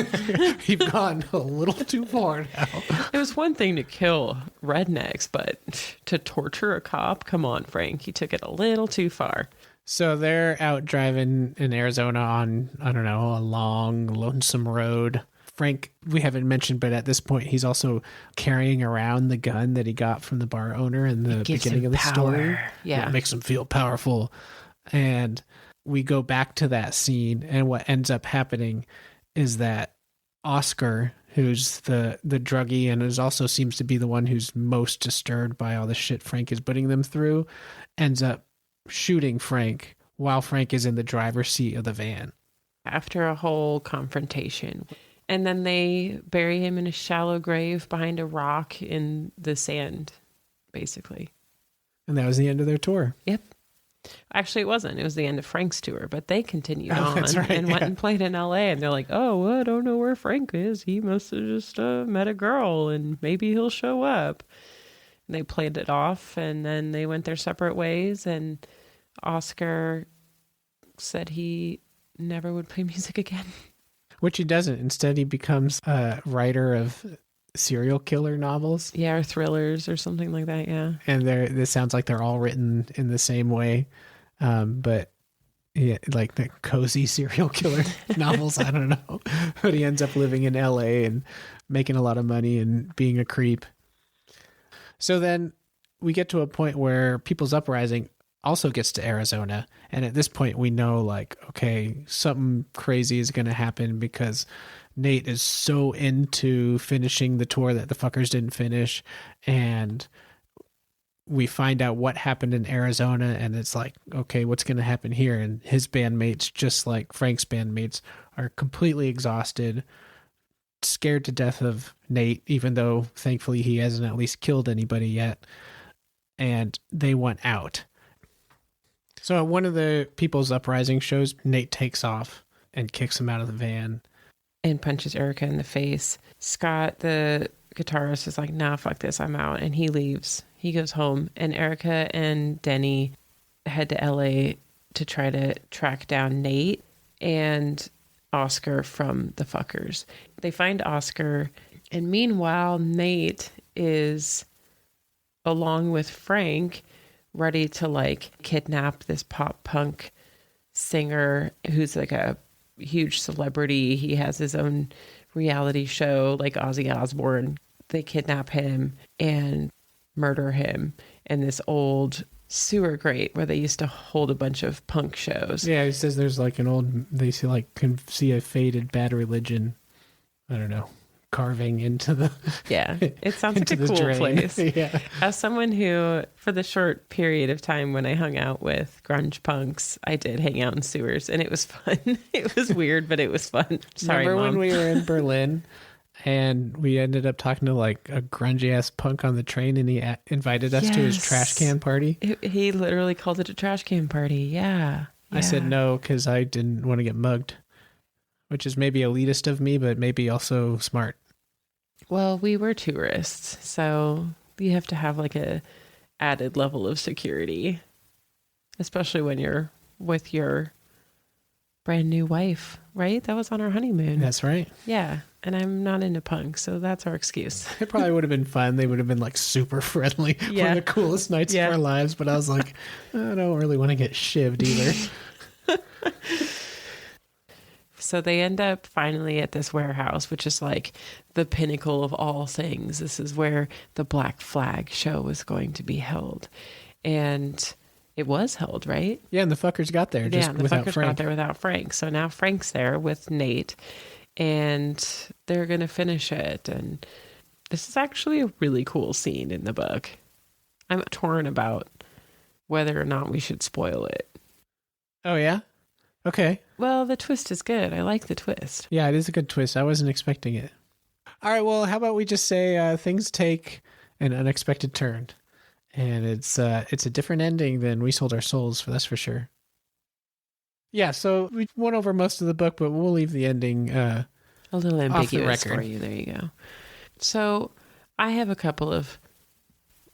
You've gone a little too far now. It was one thing to kill rednecks, but to torture a cop? Come on, Frank. You took it a little too far. So they're out driving in Arizona on, I don't know, a long, lonesome road. Frank, we haven't mentioned, but at this point, he's also carrying around the gun that he got from the bar owner in the beginning of the story. Yeah. It makes him feel powerful. And we go back to that scene, and what ends up happening is that Oscar, who's the druggie and is also seems to be the one who's most disturbed by all the shit Frank is putting them through, ends up shooting Frank while Frank is in the driver's seat of the van. After a whole confrontation. And then they bury him in a shallow grave behind a rock in the sand, basically. And that was the end of their tour. Yep. Actually, it wasn't. It was the end of Frank's tour, but they continued on right, and went and played in LA. And they're like, oh, well, I don't know where Frank is. He must have just met a girl and maybe he'll show up. And they played it off, and then they went their separate ways. And Oscar said he never would play music again. Which he doesn't. Instead, he becomes a writer of serial killer novels. Yeah, or thrillers or something like that, yeah. And this sounds like they're all written in the same way. But yeah, like the cozy serial killer novels, I don't know. But he ends up living in LA and making a lot of money and being a creep. So then we get to a point where People's Uprising also gets to Arizona. And at this point, we know, like, okay, something crazy is going to happen because Nate is so into finishing the tour that the fuckers didn't finish. And we find out what happened in Arizona, and it's like, okay, what's going to happen here? And his bandmates, just like Frank's bandmates, are completely exhausted, scared to death of Nate, even though thankfully he hasn't at least killed anybody yet. And they want out. So at one of the People's Uprising shows, Nate takes off and kicks him out of the van. And punches Erica in the face. Scott, the guitarist, is like, nah, fuck this, I'm out. And he leaves. He goes home. And Erica and Denny head to LA to try to track down Nate and Oscar from the fuckers. They find Oscar. And meanwhile, Nate is, along with Frank, ready to like kidnap this pop punk singer who's like a huge celebrity. He has his own reality show like Ozzy Osbourne. They kidnap him and murder him in this old sewer grate where they used to hold a bunch of punk shows. Yeah, he says there's like they see like can see a faded Bad Religion, I don't know, carving into the yeah, it sounds like a cool drain. place. Yeah. As someone who, for the short period of time when I hung out with grunge punks, I did hang out in sewers, and it was fun. It was weird, but it was fun. Sorry, Remember Mom. when we were in Berlin and we ended up talking to like a grungy ass punk on the train, and he invited us to his trash can party? He literally called it a trash can party. Yeah. I said no because I didn't want to get mugged, which is maybe elitist of me, but maybe also smart. Well, we were tourists, so you have to have like a added level of security, especially when you're with your brand new wife, right? That was on our honeymoon. That's right. Yeah, and I'm not into punk, so that's our excuse. It probably would have been fun. They would have been like super friendly. Yeah. One of the coolest nights of our lives, but I was like, I don't really want to get shivved either. So they end up finally at this warehouse, which is like the pinnacle of all things. This is where the Black Flag show was going to be held. And it was held, right? Yeah, and the fuckers got there just the without fuckers Frank. got there without Frank. So now Frank's there with Nate, and they're going to finish it. And this is actually a really cool scene in the book. I'm torn about whether or not we should spoil it. Oh, yeah? Okay. Well, the twist is good. I like the twist. Yeah, it is a good twist. I wasn't expecting it. All right, well, how about we just say things take an unexpected turn. And it's a different ending than We Sold Our Souls, that's for sure. Yeah, so we went over most of the book, but we'll leave the ending a little ambiguous record. for you. There you go. So I have a couple of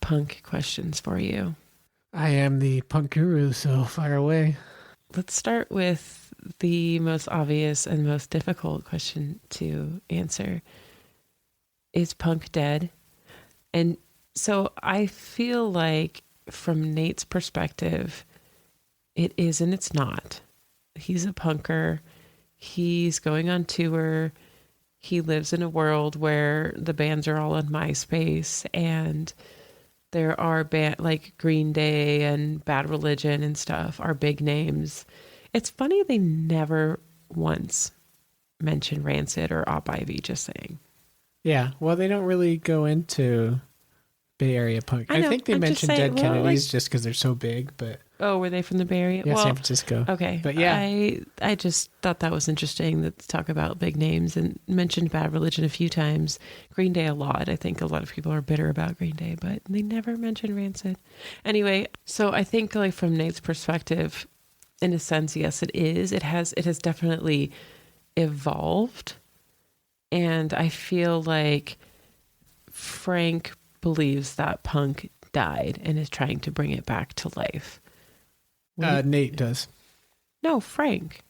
punk questions for you. I am the punk guru, so fire away. Let's start with the most obvious and most difficult question to answer. Is punk dead? And so I feel like from Nate's perspective, it is and it's not. He's a punker. He's going on tour. He lives in a world where the bands are all on MySpace, and there are like Green Day and Bad Religion and stuff are big names. It's funny they never once mention Rancid or Op Ivy, just saying. Yeah, well, they don't really go into Bay Area punk. I think they mentioned Dead Kennedys just because they're so big, but... Oh, were they from the Bay Area? Yeah, San Francisco. Okay. But yeah. I just thought that was interesting that to talk about big names, and mentioned Bad Religion a few times. Green Day a lot. I think a lot of people are bitter about Green Day, but they never mention Rancid. Anyway, so I think like from Nate's perspective, in a sense, yes, it is. It has definitely evolved. And I feel like Frank believes that punk died and is trying to bring it back to life. Nate does. No, Frank.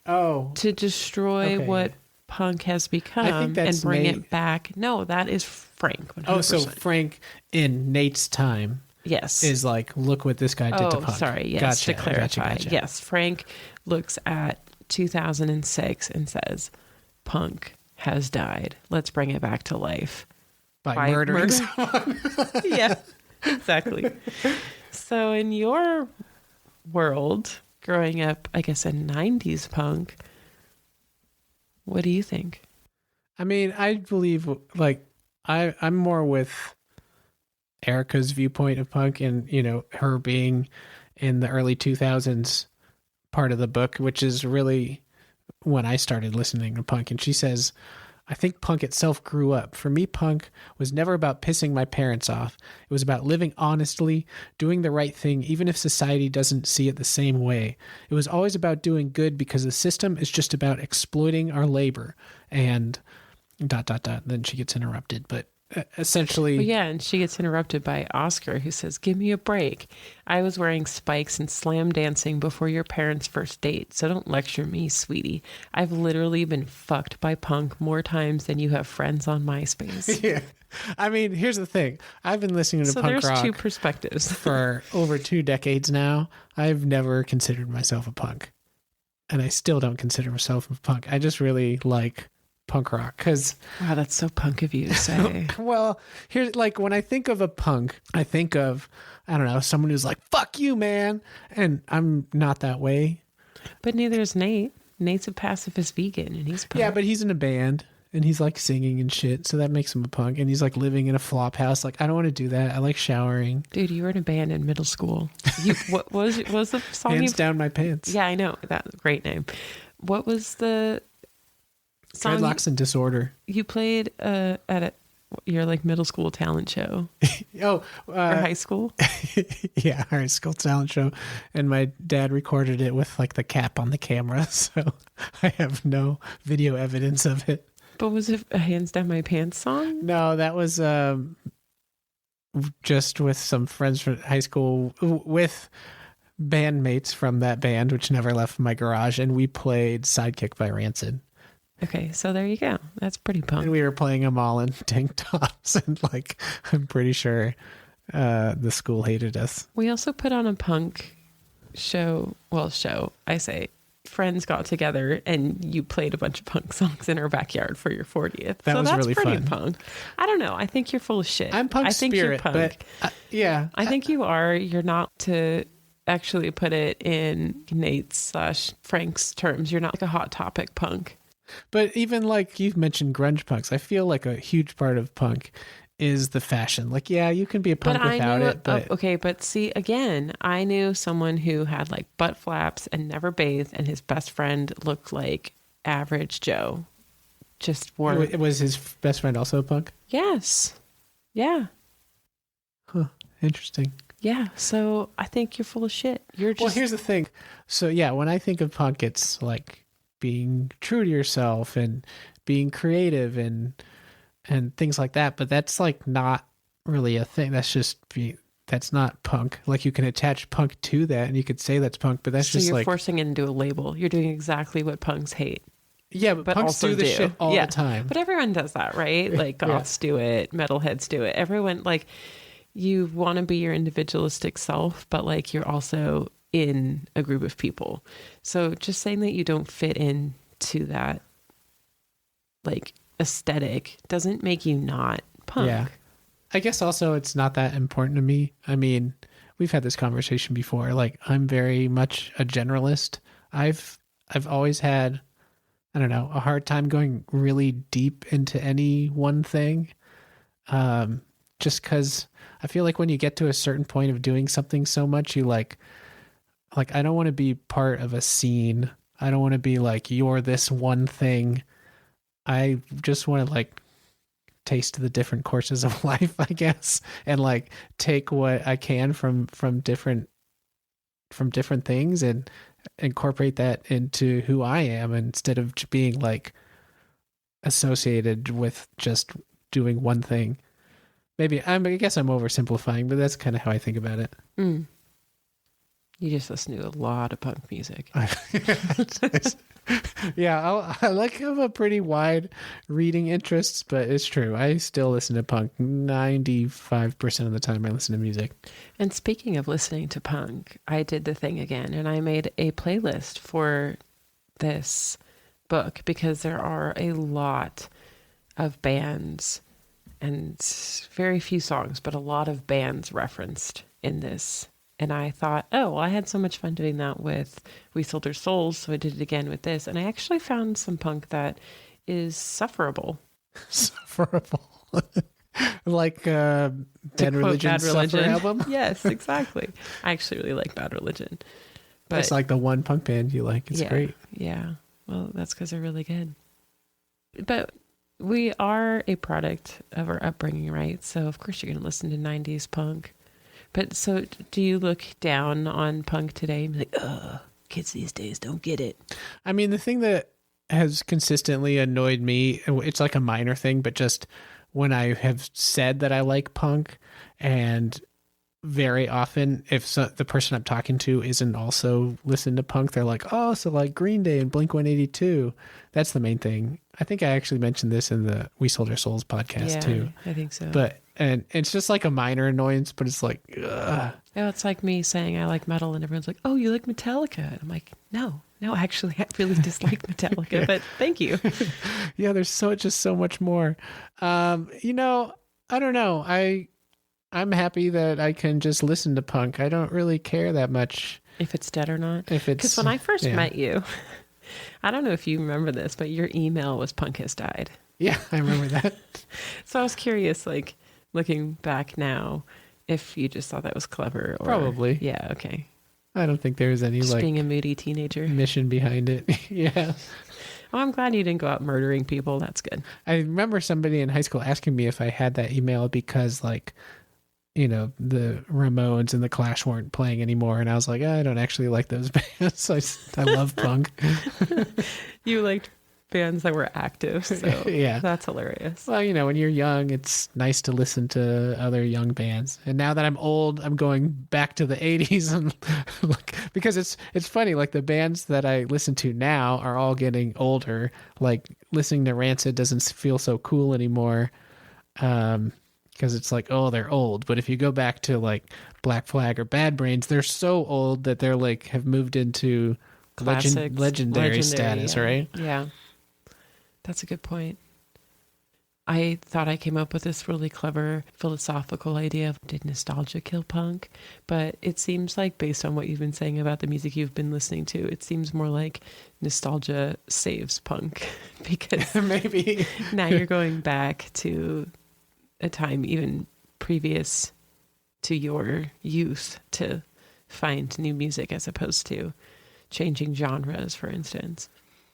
Oh. To destroy what punk has become and bring it back. No, that is Frank. 100%. Oh, so Frank in Nate's time. Yes. Is like, look what this guy did to punk. Sorry. Yes. Gotcha, to clarify. Gotcha. Yes. Frank looks at 2006 and says, punk has died. Let's bring it back to life. By murdering someone. Yeah, exactly. So in your world, growing up, I guess, in 90s punk, what do you think? I mean, I believe, like, I'm more with Erica's viewpoint of punk and, you know, her being in the early 2000s part of the book, which is really when I started listening to punk. And she says, I think punk itself grew up. For me, punk was never about pissing my parents off. It was about living honestly, doing the right thing, even if society doesn't see it the same way. It was always about doing good because the system is just about exploiting our labor. And ... Then she gets interrupted. But essentially... Well, yeah, and she gets interrupted by Oscar, who says, give me a break. I was wearing spikes and slam dancing before your parents' first date, so don't lecture me, sweetie. I've literally been fucked by punk more times than you have friends on MySpace. Yeah. I mean, here's the thing. I've been listening to punk rock... So there's two perspectives. for over 2 decades now. I've never considered myself a punk. And I still don't consider myself a punk. I just really like... punk rock, because wow, that's so punk of you to say. Well, here's like, when I think of a punk, I think of, I don't know, someone who's like, fuck you, man, and I'm not that way. But neither is Nate. Nate's a pacifist vegan, and he's punk. Yeah, but he's in a band and he's like singing and shit, so that makes him a punk. And he's like living in a flop house. Like, I don't want to do that. I like showering. Dude, you were in a band in middle school. What was the song? Hands Down My Pants. Yeah, I know that. Great name. What was the song? Dreadlocks and Disorder. You played at your like middle school talent show. Or high school. Yeah, high school talent show, and my dad recorded it with like the cap on the camera, so I have no video evidence of it. But was it a Hands Down My Pants song? No, that was just with some friends from high school, with bandmates from that band, which never left my garage, and we played Sidekick by Rancid. Okay, so there you go. That's pretty punk. And we were playing them all in tank tops, and like, I'm pretty sure the school hated us. We also put on a punk show. Well, I say friends got together and you played a bunch of punk songs in our backyard for your 40th. That was that's really pretty fun. Punk. I don't know. I think you're full of shit. I'm punk I think spirit, you're punk. but yeah. I think you are. You're not, to actually put it in Nate's / Frank's terms. You're not like a Hot Topic punk. But even like you've mentioned grunge punks, I feel like a huge part of punk is the fashion. Like, yeah, you can be a punk without it. But okay, but see, again, I knew someone who had like butt flaps and never bathed, and his best friend looked like average Joe. Just wore. Was his best friend also a punk? Yes. Yeah. Huh. Interesting. Yeah, so I think you're full of shit. You're just... Well, here's the thing. So yeah, when I think of punk, it's like being true to yourself and being creative and things like that. But that's like not really a thing. That's not punk. Like you can attach punk to that and you could say that's punk, but that's so just you're like forcing it into a label. You're doing exactly what punks hate. yeah, but punks also do this shit all the time. But everyone does that, right? Like goths do it, metalheads do it. Everyone, like, you want to be your individualistic self, but like you're also in a group of people. So just saying that you don't fit into that like aesthetic doesn't make you not punk. Yeah. I guess also it's not that important to me. I mean, we've had this conversation before. Like I'm very much a generalist. I've always had, I don't know, a hard time going really deep into any one thing. Just because I feel like when you get to a certain point of doing something so much, you like I don't want to be part of a scene. I don't want to be like, you're this one thing. I just want to like taste the different courses of life, I guess, and like take what I can from different things and incorporate that into who I am instead of being like associated with just doing one thing. Maybe I guess I'm oversimplifying, but that's kind of how I think about it. Mm. You just listen to a lot of punk music. Yeah, I have a pretty wide reading interests, but it's true. I still listen to punk 95% of the time I listen to music. And speaking of listening to punk, I did the thing again, and I made a playlist for this book because there are a lot of bands and very few songs, but a lot of bands referenced in this. And I thought, oh, well, I had so much fun doing that with We Sold Our Souls, so I did it again with this. And I actually found some punk that is sufferable. Sufferable. Like Bad Religion's Suffer album? Yes, exactly. I actually really like Bad Religion. But that's like the one punk band you like. It's great. Yeah. Well, that's because they're really good. But we are a product of our upbringing, right? So, of course, you're going to listen to 90s punk. But so do you look down on punk today and be like, ugh, kids these days don't get it? I mean, the thing that has consistently annoyed me, it's like a minor thing, but just when I have said that I like punk, and very often if the person I'm talking to isn't also listening to punk, they're like, oh, so like Green Day and Blink-182. That's the main thing. I think I actually mentioned this in the We Sold Our Souls podcast too. I think so. And it's just like a minor annoyance, but it's like, ugh. Yeah, it's like me saying I like metal and everyone's like, oh, you like Metallica? And I'm like, no, actually, I really dislike Metallica, but thank you. Yeah, there's just so much more. I don't know. I'm happy that I can just listen to punk. I don't really care that much. If it's dead or not? Because when I first met you, I don't know if you remember this, but your email was Punk Has Died. Yeah, I remember that. So I was curious, like, looking back now, if you just thought that was clever or... Probably. Yeah, okay. I don't think there was any, just like... being a moody teenager. Mission behind it. Yeah. Oh, I'm glad you didn't go out murdering people. That's good. I remember somebody in high school asking me if I had that email because, like, the Ramones and the Clash weren't playing anymore. And I was like, I don't actually like those bands. I love punk. You liked bands that were active. So yeah, that's hilarious. Well, when you're young, it's nice to listen to other young bands. And now that I'm old, I'm going back to the 80s and because it's funny, like the bands that I listen to now are all getting older. Like listening to Rancid doesn't feel so cool anymore. Because it's like, oh, they're old. But if you go back to like Black Flag or Bad Brains, they're so old that they're like have moved into legendary status, right? Yeah. That's a good point. I thought I came up with this really clever philosophical idea of did nostalgia kill punk? But it seems like based on what you've been saying about the music you've been listening to, it seems more like nostalgia saves punk because maybe now you're going back to a time even previous to your youth to find new music as opposed to changing genres, for instance.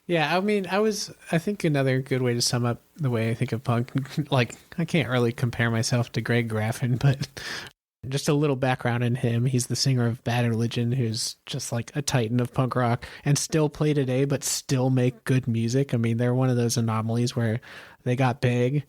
Yeah, I mean, I think another good way to sum up the way I think of punk, like, I can't really compare myself to Greg Graffin, but Just a little background in him. He's the singer of Bad Religion, who's just like a titan of punk rock and still play today, but still make good music. I mean, they're one of those anomalies where they got big,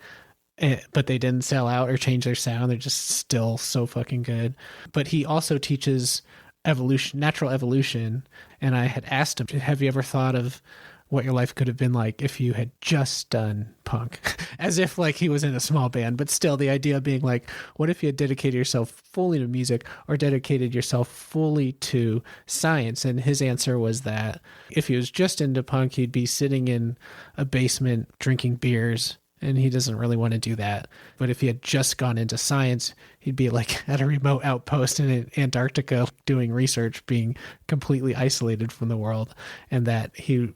but they didn't sell out or change their sound. They're just still so fucking good. But he also teaches evolution, natural evolution. And I had asked him, have you ever thought of what your life could have been like if you had just done punk? As if like he was in a small band, but still the idea being like, what if you had dedicated yourself fully to music or dedicated yourself fully to science? And his answer was that if he was just into punk, he'd be sitting in a basement drinking beers, and he doesn't really want to do that. But if he had just gone into science, he'd be like at a remote outpost in Antarctica doing research, being completely isolated from the world, and that he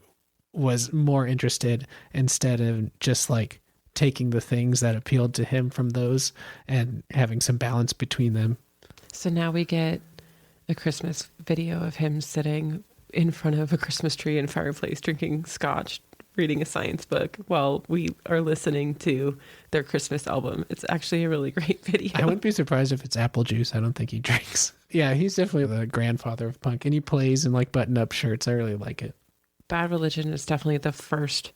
was more interested, instead of just like taking the things that appealed to him from those and having some balance between them. So now we get a Christmas video of him sitting in front of a Christmas tree and fireplace drinking scotch, reading a science book while we are listening to their Christmas album. It's actually a really great video. I wouldn't be surprised if it's apple juice. I don't think he drinks. Yeah, he's definitely the grandfather of punk, and he plays in like button-up shirts. I really like it. Bad Religion is definitely the first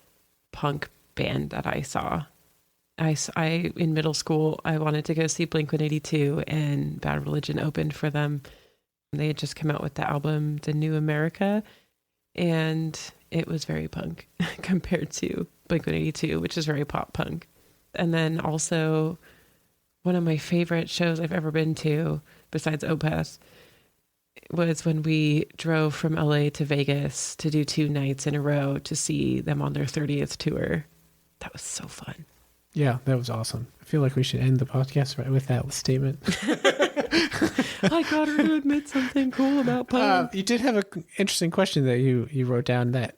punk band that I saw. I in middle school, I wanted to go see Blink-182, and Bad Religion opened for them. They had just come out with the album The New America, and it was very punk compared to Blink-182, which is very pop punk. And then also one of my favorite shows I've ever been to, besides Opeth, was when we drove from LA to Vegas to do 2 nights in a row to see them on their 30th tour. That was so fun. Yeah, that was awesome. I feel like we should end the podcast right with that statement. I got her to admit something cool about punk. You did have an interesting question that you wrote down, that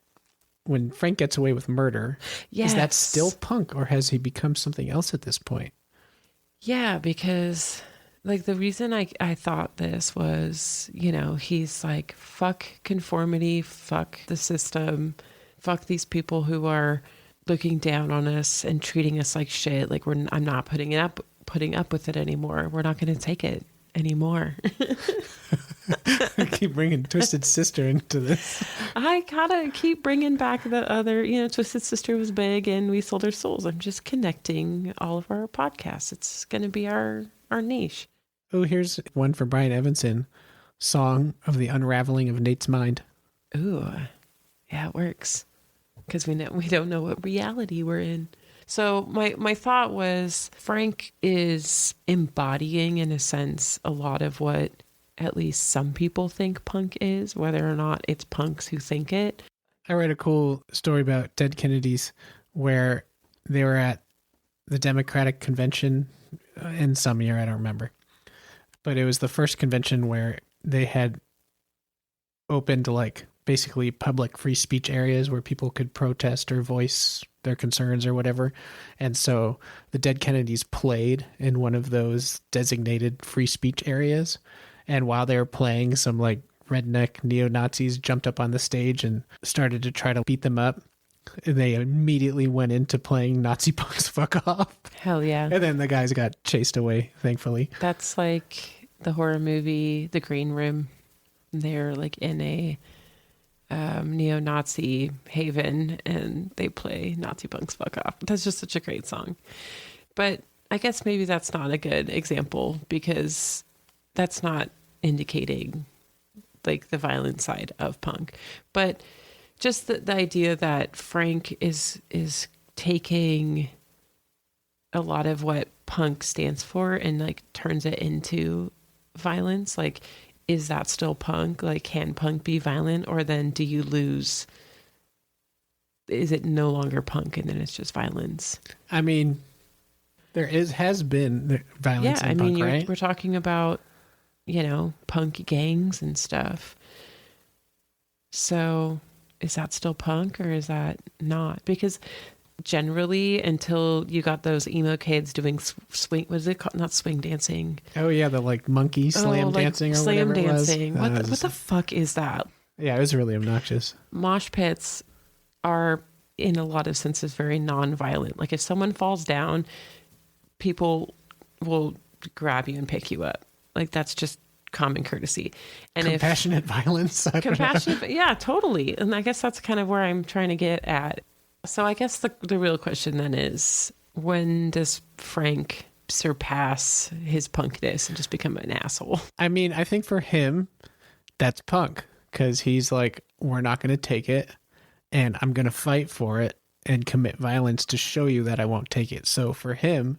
when Frank gets away with murder, Yes. is that still punk, or has he become something else at this point? Yeah, because like the reason I thought this was, you know, he's like, fuck conformity, fuck the system, fuck these people who are looking down on us and treating us like shit. Like I'm not putting up with it anymore. We're not going to take it anymore. I keep bringing Twisted Sister into this. I gotta keep bringing back the other, you know, Twisted Sister was big and We Sold Our Souls. I'm just connecting all of our podcasts. It's going to be our niche. Oh, here's one for Brian Evanson. Song of the Unraveling of Nate's Mind. Ooh, yeah, it works. Because we don't know what reality we're in. So my thought was Frank is embodying, in a sense, a lot of what at least some people think punk is, whether or not it's punks who think it. I read a cool story about Dead Kennedys where they were at the Democratic Convention in some year, I don't remember. But it was the first convention where they had opened like basically public free speech areas where people could protest or voice their concerns or whatever. And so the Dead Kennedys played in one of those designated free speech areas. And while they were playing, some like redneck neo-Nazis jumped up on the stage and started to try to beat them up. They immediately went into playing Nazi Punks Fuck Off. Hell yeah. And then the guys got chased away, thankfully. That's like the horror movie, The Green Room. They're like in a neo-Nazi haven and they play Nazi Punks Fuck Off. That's just such a great song. But I guess maybe that's not a good example because that's not indicating like the violent side of punk. But just the idea that Frank is taking a lot of what punk stands for and like turns it into violence. Like, is that still punk? Like, can punk be violent, or then do you lose? Is it no longer punk and then it's just violence? I mean, has been violence in punk, right? We're talking about, you know, punk gangs and stuff. So is that still punk or is that not? Because generally, until you got those emo kids doing swing, what is it called? Not swing dancing. Oh yeah, the like monkey slam dancing or slam whatever dancing. it was. What the fuck is that? Yeah, it was really obnoxious. Mosh pits are, in a lot of senses, very non-violent. Like if someone falls down, people will grab you and pick you up. Like, that's just common courtesy. And compassionate violence. Compassionate, yeah, totally. And I guess that's kind of where I'm trying to get at. So I guess the real question then is, when does Frank surpass his punkness and just become an asshole? I mean, I think for him, that's punk, because he's like, we're not going to take it, and I'm going to fight for it and commit violence to show you that I won't take it. So for him,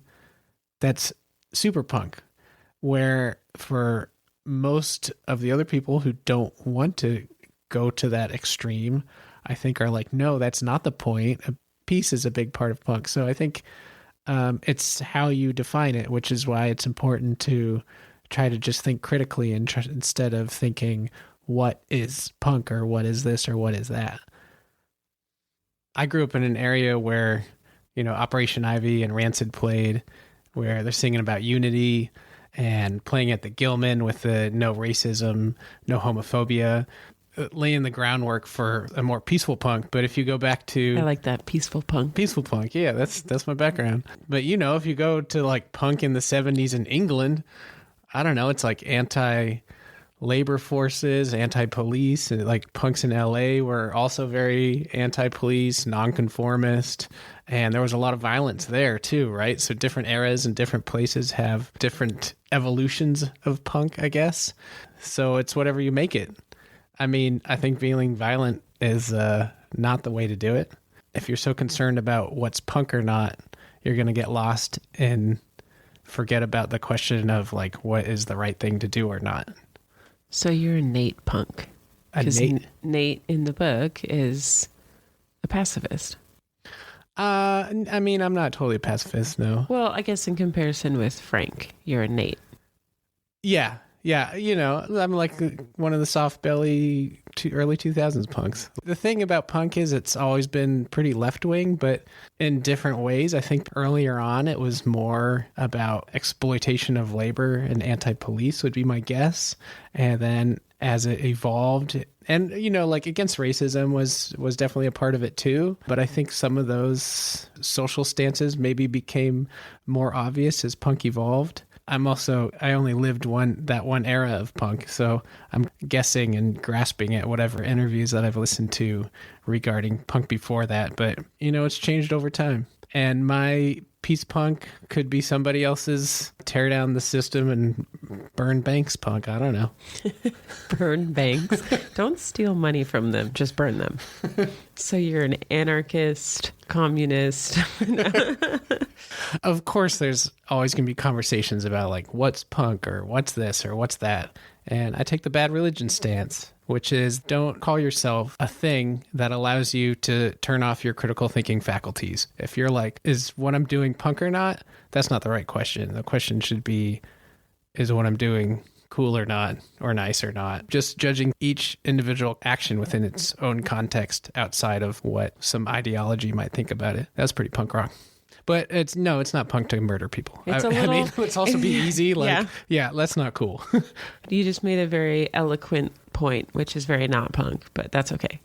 that's super punk. Where for most of the other people who don't want to go to that extreme, I think are like, no, that's not the point. Peace is a big part of punk. So I think it's how you define it, which is why it's important to try to just think critically instead of thinking, what is punk, or what is this, or what is that? I grew up in an area where, Operation Ivy and Rancid played, where they're singing about unity and playing at the Gilman with the no racism, no homophobia, laying the groundwork for a more peaceful punk. But if you go back to... I like that, peaceful punk. Peaceful punk, yeah, that's my background. But, if you go to like punk in the 70s in England, I don't know, it's like anti-labor forces, anti-police, and like punks in LA were also very anti-police, non-conformist, and there was a lot of violence there too, right? So different eras and different places have different evolutions of punk, I guess. So it's whatever you make it. I mean, I think being violent is not the way to do it. If you're so concerned about what's punk or not, you're going to get lost and forget about the question of like, what is the right thing to do or not. So you're a Nate punk. Because Nate in the book is a pacifist. I mean, I'm not totally a pacifist, no. Well, I guess in comparison with Frank, you're a Nate. Yeah. I'm like one of the soft belly early 2000s punks. The thing about punk is it's always been pretty left wing, but in different ways. I think earlier on it was more about exploitation of labor and anti-police would be my guess. And then as it evolved, and like against racism was definitely a part of it too. But I think some of those social stances maybe became more obvious as punk evolved. I only lived that one era of punk, so I'm guessing and grasping at whatever interviews that I've listened to regarding punk before that. But, it's changed over time. And my peace punk could be somebody else's tear down the system and burn banks punk. I don't know. Burn banks? Don't steal money from them. Just burn them. So you're an anarchist, communist. Of course, there's always going to be conversations about like, what's punk or what's this or what's that. And I take the bad religion stance, which is don't call yourself a thing that allows you to turn off your critical thinking faculties. If you're like, is what I'm doing punk or not? That's not the right question. The question should be, is what I'm doing cool or not, or nice or not? Just judging each individual action within its own context outside of what some ideology might think about it. That's pretty punk rock. But it's not punk to murder people. I mean, let's also be easy. Like, yeah, that's not cool. You just made a very eloquent point, which is very not punk, but that's okay.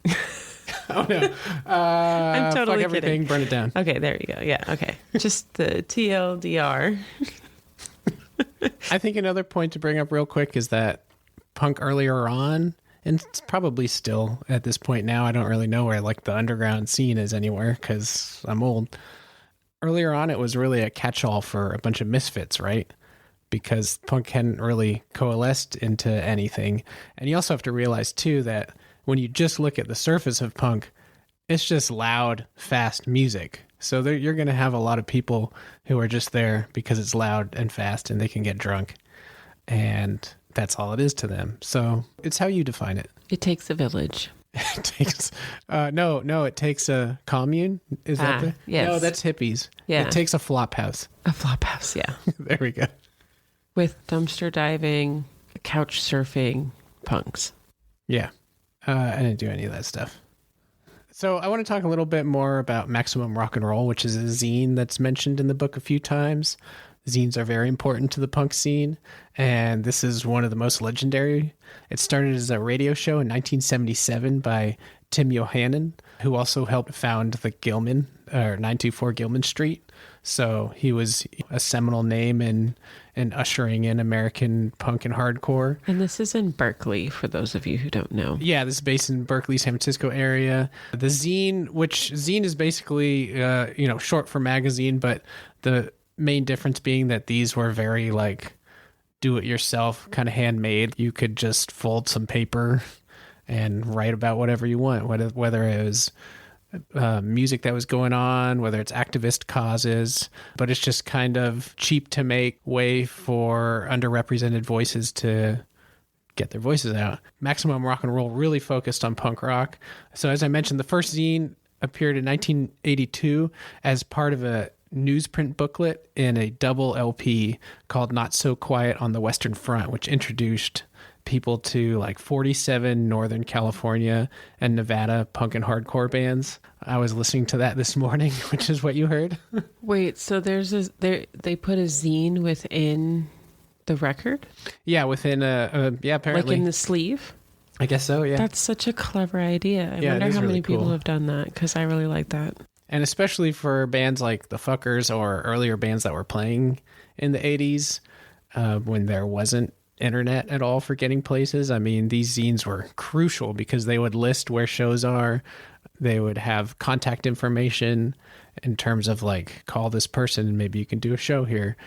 Oh, no. I'm totally fuck everything, kidding. Burn it down. Okay, there you go. Yeah, okay. Just the TLDR. I think another point to bring up real quick is that punk earlier on, and it's probably still at this point now, I don't really know where like the underground scene is anywhere because I'm old. Earlier on, it was really a catch-all for a bunch of misfits, right? Because punk hadn't really coalesced into anything. And you also have to realize, too, that when you just look at the surface of punk, it's just loud, fast music. So you're going to have a lot of people who are just there because it's loud and fast and they can get drunk. And that's all it is to them. So it's how you define it. It takes a village. It takes it takes a commune. Is that the? Yes. No, that's hippies. Yeah. It takes a flop house. A flop house, yeah. There we go. With dumpster diving, couch surfing, punks. Yeah. I didn't do any of that stuff. So I want to talk a little bit more about Maximum Rock and Roll, which is a zine that's mentioned in the book a few times. Zines are very important to the punk scene, and this is one of the most legendary. It started as a radio show in 1977 by Tim Yohannan, who also helped found the Gilman 924 Gilman Street. So he was a seminal name in ushering in American punk and hardcore. And this is in Berkeley, for those of you who don't know. Yeah, this is based in Berkeley, San Francisco area. The zine, which zine is basically, short for magazine, but the main difference being that these were very like do-it-yourself, kind of handmade. You could just fold some paper and write about whatever you want, whether it was music that was going on, whether it's activist causes, but it's just kind of cheap to make way for underrepresented voices to get their voices out. Maximum Rock and Roll really focused on punk rock. So as I mentioned, the first zine appeared in 1982 as part of a newsprint booklet in a double LP called Not So Quiet on the Western Front, which introduced people to like 47 Northern California and Nevada punk and hardcore bands. I was listening to that this morning, which is what you heard. Wait, so they put a zine within the record? Yeah, within apparently. Like in the sleeve? I guess so, yeah. That's such a clever idea. I wonder how many people have done that, because I really like that. And especially for bands like the Fuckers or earlier bands that were playing in the 80s, when there wasn't internet at all for getting places. I mean, these zines were crucial because they would list where shows are. They would have contact information in terms of like, call this person and maybe you can do a show here.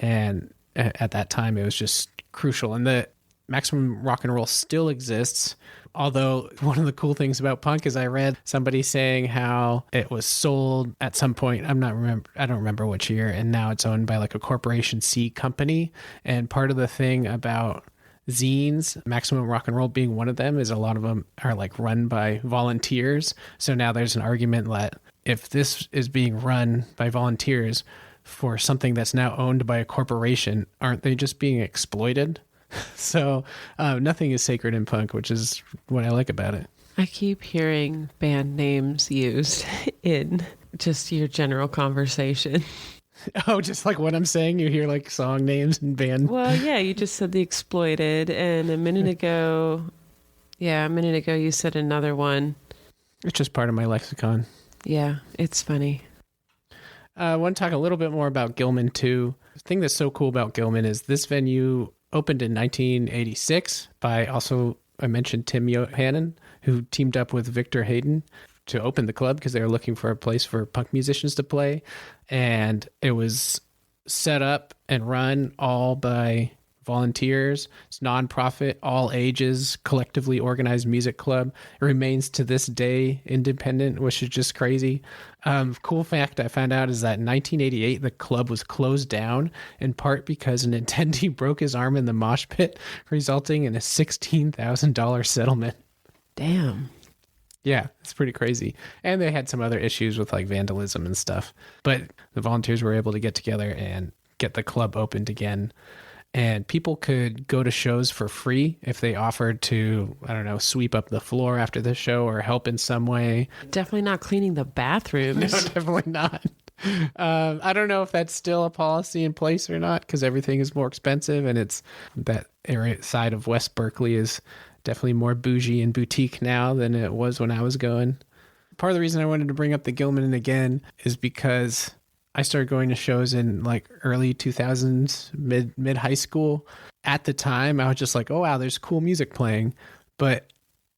And at that time, it was just crucial. And the Maximum Rock and Roll still exists. Although one of the cool things about punk is I read somebody saying how it was sold at some point. I don't remember which year, and now it's owned by like a Corporation C company. And part of the thing about zines, Maximum Rock and Roll being one of them, is a lot of them are like run by volunteers. So now there's an argument that if this is being run by volunteers for something that's now owned by a corporation, aren't they just being exploited? So nothing is sacred in punk, which is what I like about it. I keep hearing band names used in just your general conversation. Oh, just like what I'm saying, you hear like song names and band. Well, yeah, you just said The Exploited, and a minute ago you said another one. It's just part of my lexicon. Yeah, it's funny. I want to talk a little bit more about Gilman too. The thing that's so cool about Gilman is this venue opened in 1986 by also, I mentioned Tim Yohannan, who teamed up with Victor Hayden to open the club because they were looking for a place for punk musicians to play. And it was set up and run all by volunteers. It's nonprofit, all ages, collectively organized music club. It remains to this day independent, which is just crazy. Cool fact I found out is that in 1988, the club was closed down in part because an attendee broke his arm in the mosh pit, resulting in a $16,000 settlement. Damn. Yeah, it's pretty crazy. And they had some other issues with like vandalism and stuff. But the volunteers were able to get together and get the club opened again. And people could go to shows for free if they offered to, I don't know, sweep up the floor after the show or help in some way. Definitely not cleaning the bathrooms. No, definitely not. I don't know if that's still a policy in place or not, because everything is more expensive, and it's that area side of West Berkeley is definitely more bougie and boutique now than it was when I was going. Part of the reason I wanted to bring up the Gilman again is because I started going to shows in like early 2000s, mid high school. At the time, I was just like, oh, wow, there's cool music playing. But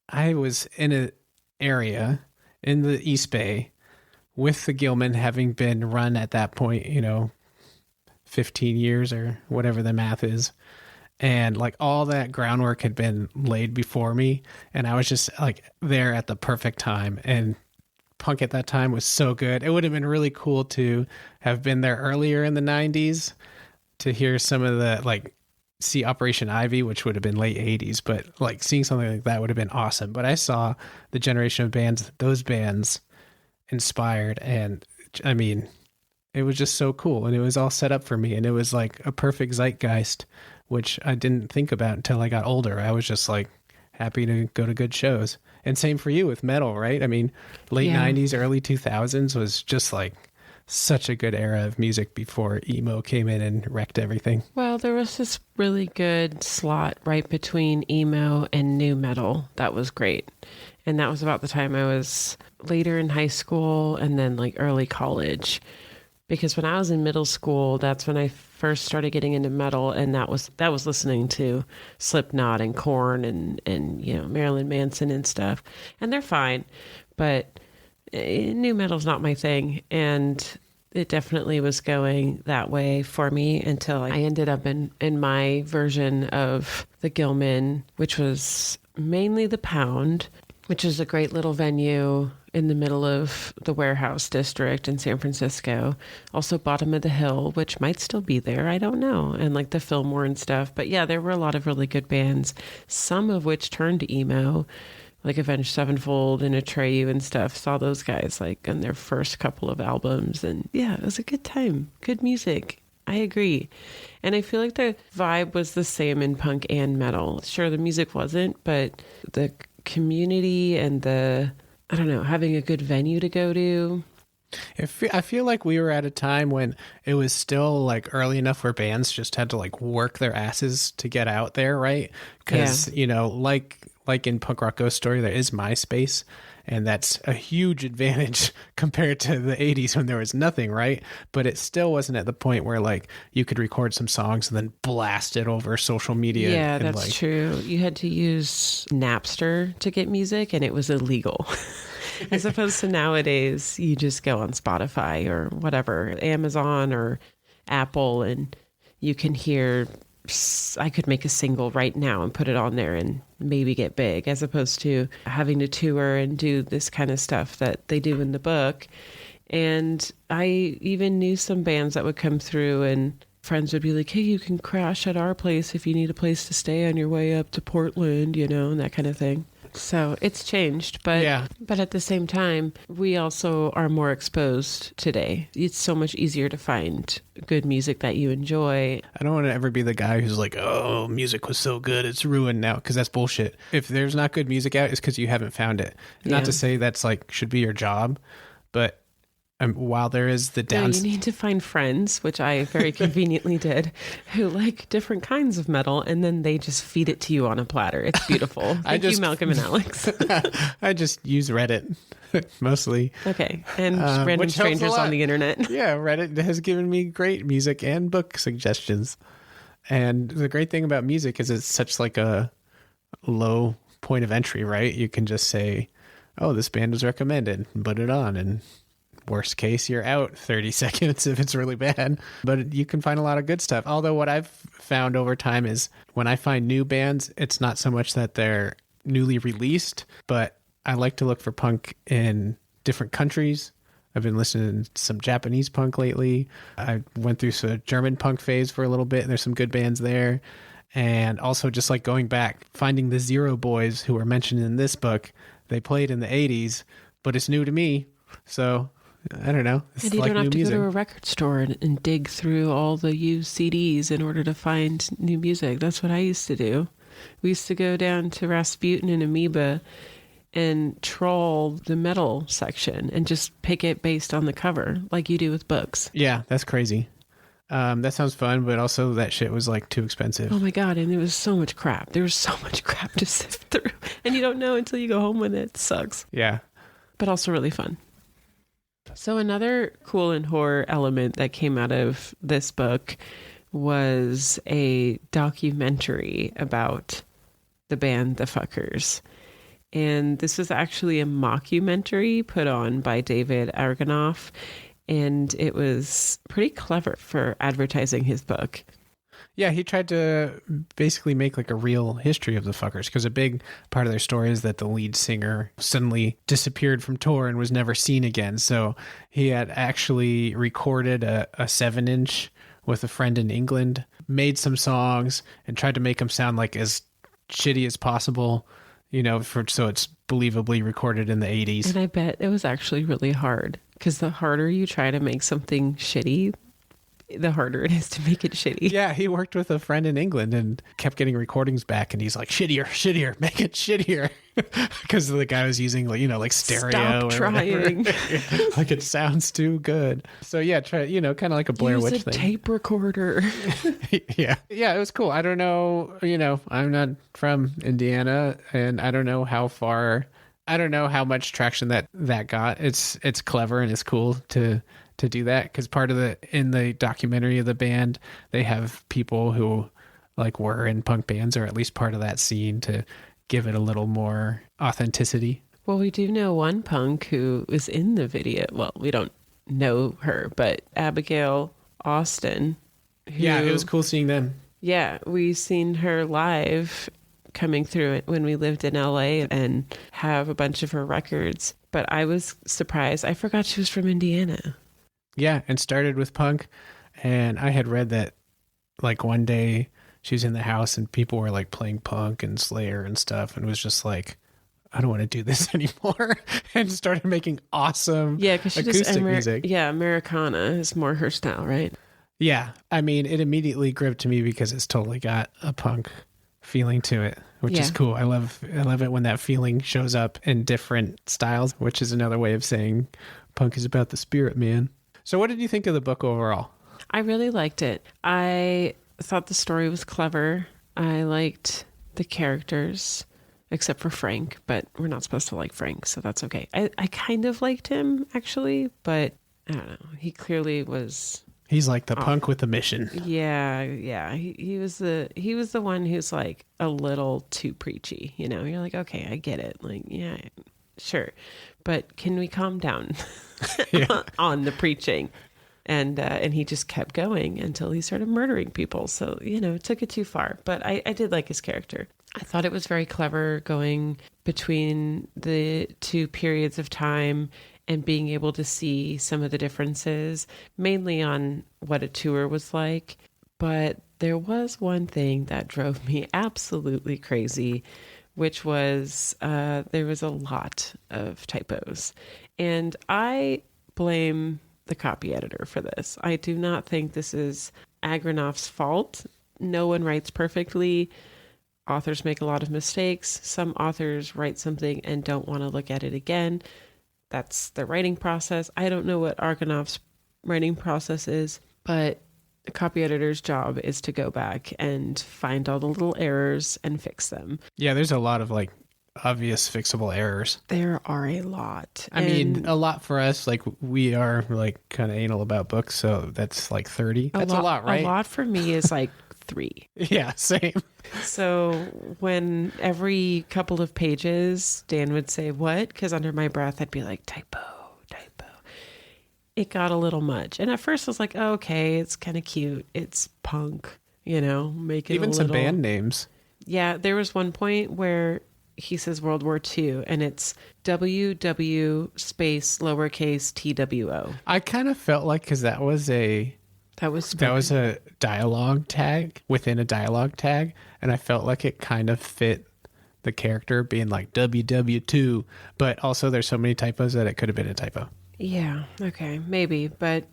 I was in an area in the East Bay with the Gilman having been run at that point, 15 years or whatever the math is. And like all that groundwork had been laid before me. And I was just like there at the perfect time. And punk at that time was so good. It would have been really cool to have been there earlier in the 90s to hear some of the, like, see Operation Ivy, which would have been late 80s, but like seeing something like that would have been awesome. But I saw the generation of bands, those bands inspired, and I mean, it was just so cool, and it was all set up for me, and it was like a perfect zeitgeist, which I didn't think about until I got older. I was just like happy to go to good shows. And same for you with metal, right? I mean, late 90s, early 2000s was just like such a good era of music before emo came in and wrecked everything. Well, there was this really good slot right between emo and new metal. That was great. And that was about the time I was later in high school and then like early college. Because when I was in middle school, that's when I first started getting into metal, and that was listening to Slipknot and Korn and Marilyn Manson and stuff. And they're fine, but new metal's not my thing. And it definitely was going that way for me until I ended up in my version of the Gilman, which was mainly the Pound, which is a great little venue in the middle of the warehouse district in San Francisco. Also Bottom of the Hill, which might still be there. I don't know. And like the Fillmore and stuff. But yeah, there were a lot of really good bands, some of which turned to emo, like Avenged Sevenfold and Atreyu and stuff. Saw those guys like on their first couple of albums. And yeah, it was a good time. Good music. I agree. And I feel like the vibe was the same in punk and metal. Sure, the music wasn't, but the community and having a good venue to go to. I feel like we were at a time when it was still like early enough where bands just had to like work their asses to get out there, right? Because, like in Punk Rock Ghost Story, there is MySpace, and that's a huge advantage compared to the 80s when there was nothing, right? But it still wasn't at the point where like you could record some songs and then blast it over social media. Yeah, that's true. You had to use Napster to get music, and it was illegal. As opposed to nowadays, you just go on Spotify or whatever, Amazon or Apple, and you can hear, I could make a single right now and put it on there and maybe get big, as opposed to having to tour and do this kind of stuff that they do in the book. And I even knew some bands that would come through, and friends would be like, hey, you can crash at our place if you need a place to stay on your way up to Portland, and that kind of thing. So it's changed, but at the same time, we also are more exposed today. It's so much easier to find good music that you enjoy. I don't want to ever be the guy who's like, oh, music was so good, it's ruined now, because that's bullshit. If there's not good music out, it's because you haven't found it. Not to say that's like should be your job, but while there is the downside, you need to find friends, which I very conveniently did, who like different kinds of metal, and then they just feed it to you on a platter. It's beautiful. Thank you, Malcolm and Alex. I just use Reddit mostly. Okay, and random strangers on the internet. Yeah, Reddit has given me great music and book suggestions. And the great thing about music is it's such like a low point of entry, right? You can just say, oh, this band was recommended, put it on, and worst case, you're out 30 seconds if it's really bad. But you can find a lot of good stuff. Although what I've found over time is when I find new bands, it's not so much that they're newly released, but I like to look for punk in different countries. I've been listening to some Japanese punk lately. I went through a German punk phase for a little bit, and there's some good bands there. And also just like going back, finding the Zero Boys who are mentioned in this book. They played in the 80s, but it's new to me. So I don't know. It's and you like don't have to music. go to a record store and dig through all the used CDs in order to find new music. That's what I used to do. We used to go down to Rasputin and Amoeba and troll the metal section and just pick it based on the cover, like you do with books. Yeah, that's crazy. That sounds fun, but also that shit was like too expensive. Oh my God, and there was so much crap. There was so much crap to sift through, and you don't know until you go home when it sucks. Yeah. But also really fun. So another cool and horror element that came out of this book was a documentary about the band The Fuckers. And this was actually a mockumentary put on by David Agranoff, and it was pretty clever for advertising his book. Yeah, he tried to basically make like a real history of the Fuckers, because a big part of their story is that the lead singer suddenly disappeared from tour and was never seen again. So he had actually recorded a 7-inch with a friend in England, made some songs, and tried to make them sound like as shitty as possible, so it's believably recorded in the 80s. And I bet it was actually really hard, because the harder you try to make something shitty, the harder it is to make it shitty. Yeah, he worked with a friend in England and kept getting recordings back, and he's like, shittier, make it shittier. Because the guy was using, like stereo. Stop trying. Like it sounds too good. So yeah, try, kind of like a Blair Witch thing. Use a tape recorder. Yeah, it was cool. I don't know, I'm not from Indiana, and I don't know how far I don't know how much traction that got. It's clever and it's cool to do that, because part of in the documentary of the band, they have people who like were in punk bands or at least part of that scene to give it a little more authenticity. Well, we do know one punk who was in the video. Well, we don't know her, but Abigail Austin. Yeah, it was cool seeing them. Yeah, we seen her live coming through it when we lived in LA and have a bunch of her records. But I was surprised. I forgot she was from Indiana. Yeah, and started with punk. And I had read that like one day she was in the house and people were like playing punk and Slayer and stuff, and was just like, I don't want to do this anymore, and started making awesome acoustic music. Yeah, Americana is more her style, right? Yeah, I mean, it immediately gripped to me because it's totally got a punk feeling to it, which is cool. I love it when that feeling shows up in different styles, which is another way of saying punk is about the spirit, man. So what did you think of the book overall? I really liked it. I thought the story was clever. I liked the characters, except for Frank, but we're not supposed to like Frank, so that's okay. I kind of liked him, actually, but I don't know. He clearly was... He's like the punk with a mission. Yeah. He was the one who's like a little too preachy, you know. You're like, okay, I get it. Like, yeah, sure. But can we calm down on the preaching? And he just kept going until he started murdering people. So, you know, it took it too far. But I did like his character. I thought it was very clever going between the two periods of time and being able to see some of the differences, mainly on what a tour was like. But there was one thing that drove me absolutely crazy, which was there was a lot of typos. And I blame the copy editor for this. I do not think this is Agranoff's fault. No one writes perfectly. Authors make a lot of mistakes. Some authors write something and don't want to look at it again. That's the writing process. I don't know what Agranoff's writing process is, but a copy editor's job is to go back and find all the little errors and fix them. Yeah, there's a lot of like obvious fixable errors. There are a lot. I mean, a lot for us. Like, we are like kind of anal about books, so that's like 30. That's a lot, right? A lot for me is like 3. Yeah, same. So when every couple of pages Dan would say what, because under my breath I'd be like typo, it got a little much. And at first I was like, oh, okay, it's kind of cute, it's punk, you know, make it even a some little... band names. Yeah, there was one point where he says World War II and it's WW space lowercase TWO. I kind of felt like, because that was a dialogue tag within a dialogue tag, and I felt like it kind of fit the character being like WW2, but also there's so many typos that it could have been a typo. Yeah, okay, maybe, but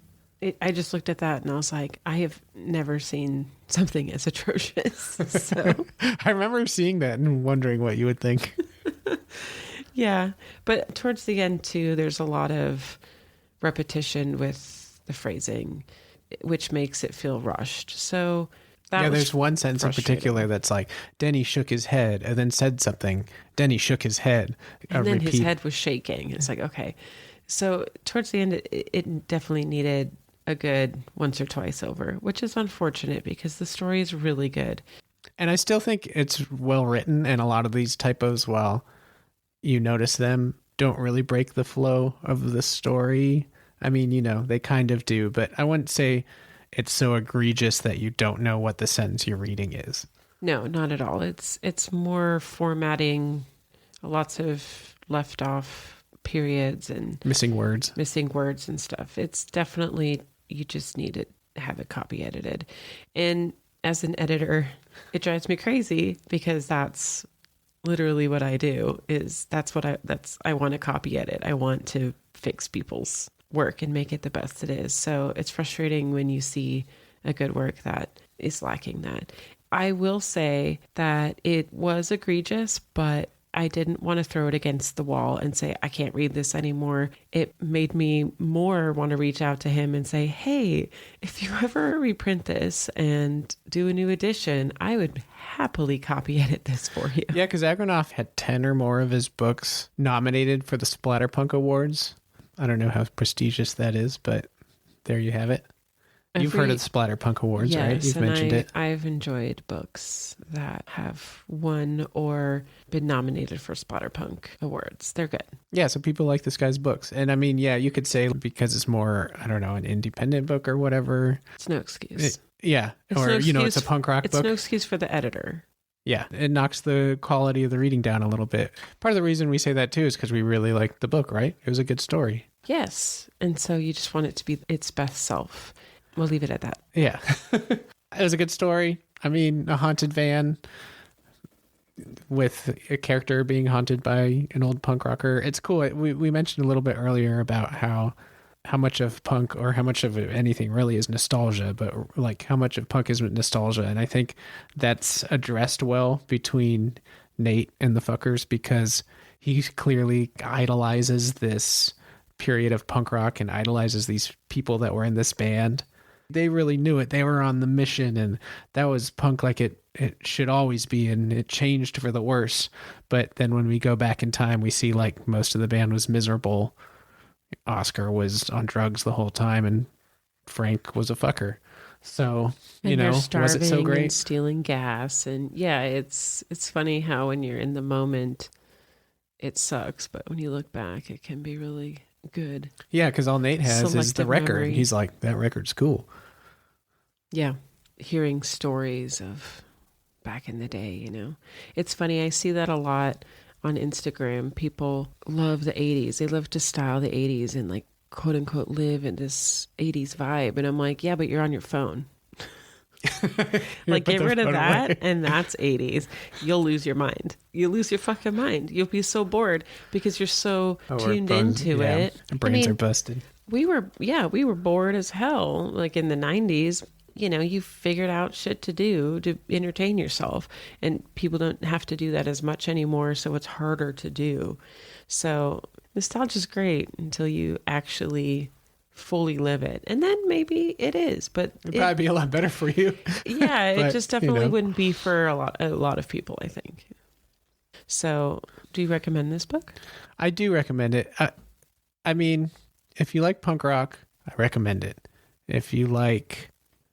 I just looked at that and I was like, I have never seen something as atrocious. So I remember seeing that and wondering what you would think. Yeah, but towards the end too, there's a lot of repetition with the phrasing, which makes it feel rushed. So there's one sentence in particular that's like, Denny shook his head and then said something. Denny shook his head. And then his head was shaking. It's like, okay. So towards the end, it definitely needed a good once or twice over, which is unfortunate because the story is really good. And I still think it's well written, and a lot of these typos, while you notice them, don't really break the flow of the story. I mean, you know, they kind of do, but I wouldn't say it's so egregious that you don't know what the sentence you're reading is. No, not at all. It's more formatting, lots of left off periods and missing words and stuff. It's definitely, you just need to have it copy edited. And as an editor, it drives me crazy because that's literally what I do. I want to copy edit. I want to fix people's work and make it the best it is. So it's frustrating when you see a good work that is lacking that. I will say that it was egregious, but I didn't want to throw it against the wall and say, I can't read this anymore. It made me more want to reach out to him and say, hey, if you ever reprint this and do a new edition, I would happily copy edit this for you. Yeah, because Agranoff had 10 or more of his books nominated for the Splatterpunk Awards. I don't know how prestigious that is, but there you have it. You've heard of the Splatterpunk Awards, yes, right? You've mentioned it. I've enjoyed books that have won or been nominated for Splatterpunk Awards. They're good. Yeah, so people like this guy's books. And I mean, yeah, you could say because it's more, I don't know, an independent book or whatever. It's no excuse. It's a punk rock book. It's no excuse for the editor. Yeah, it knocks the quality of the reading down a little bit. Part of the reason we say that too is because we really liked the book, right? It was a good story. Yes. And so you just want it to be its best self. We'll leave it at that. Yeah. It was a good story. I mean, a haunted van with a character being haunted by an old punk rocker. It's cool. We mentioned a little bit earlier about how much of punk or how much of anything really is nostalgia, but like how much of punk is nostalgia. And I think that's addressed well between Nate and the fuckers because he clearly idolizes this period of punk rock and idolizes these people that were in this band. They really knew it. They were on the mission, and that was punk like it should always be, and it changed for the worse. But then when we go back in time, we see like most of the band was miserable. Oscar was on drugs the whole time, and Frank was a fucker. So, was it so great? And stealing gas, and yeah, it's funny how when you're in the moment, it sucks, but when you look back, it can be really good. Yeah, because all Nate has is the record. Memory. He's like, that record's cool. Yeah, hearing stories of back in the day, It's funny, I see that a lot on Instagram. People love the 80s. They love to style the 80s and like quote unquote live in this 80s vibe. And I'm like, yeah, but you're on your phone. Like get rid of that away. And that's 80s. You'll lose your mind. You'll lose your fucking mind. You'll be so bored because you're so tuned into it. Our brains are busted. We were bored as hell. Like in the 90s, you figured out shit to do to entertain yourself, and people don't have to do that as much anymore. So it's harder to do. So nostalgia's great until you actually fully live it, and then maybe it is, but it'd probably be a lot better for you. Yeah, but, it just definitely wouldn't be for a lot of people, I think. So do you recommend this book? I do recommend it. I mean, if you like punk rock, I recommend it. If you like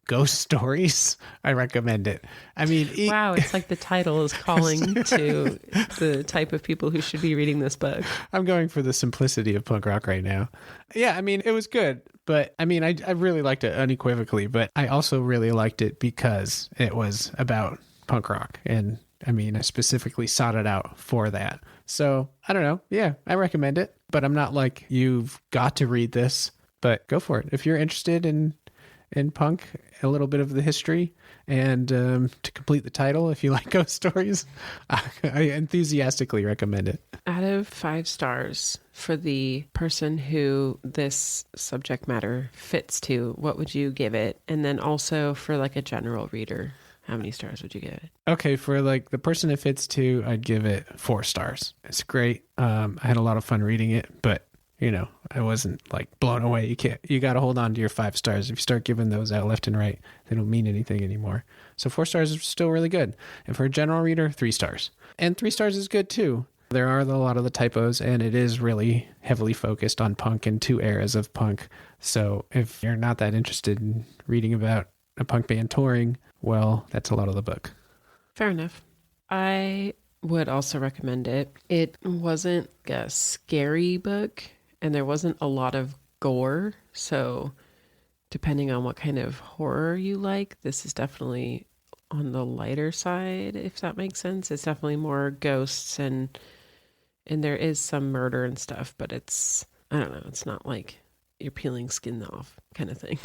ghost stories, I recommend it. I mean, wow, it's like the title is calling to the type of people who should be reading this book. I'm going for the simplicity of punk rock right now. Yeah, I mean, it was good, but I mean, I really liked it unequivocally, but I also really liked it because it was about punk rock. And I mean, I specifically sought it out for that. So I don't know. Yeah, I recommend it, but I'm not like, you've got to read this, but go for it. If you're interested in punk, a little bit of the history, and to complete the title, if you like ghost stories, I enthusiastically recommend it. Out of 5 stars for the person who this subject matter fits to, what would you give it? And then also for like a general reader, how many stars would you give it? Okay, for like the person it fits to, I'd give it 4 stars. It's great. I had a lot of fun reading it, but I wasn't like blown away. You got to hold on to your 5 stars. If you start giving those out left and right, they don't mean anything anymore. So 4 stars is still really good. And for a general reader, 3 stars. And 3 stars is good too. There are a lot of the typos, and it is really heavily focused on punk and 2 eras of punk. So if you're not that interested in reading about a punk band touring, well, that's a lot of the book. Fair enough. I would also recommend it. It wasn't a scary book, and there wasn't a lot of gore. So depending on what kind of horror you like, this is definitely on the lighter side, if that makes sense. It's definitely more ghosts and there is some murder and stuff, but it's, I don't know, it's not like you're peeling skin off kind of thing,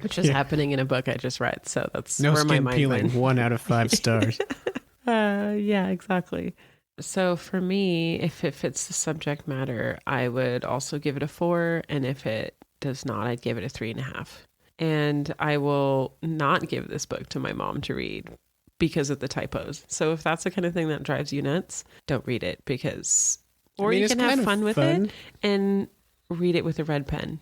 which is happening in a book I just read. So that's no where skin my mind peeling, went. 1 out of 5 stars. Yeah, exactly. So for me, if it fits the subject matter, I would also give it a 4. And if it does not, I'd give it a 3.5. And I will not give this book to my mom to read because of the typos. So if that's the kind of thing that drives you nuts, don't read it because, or you can have fun with it and read it with a red pen.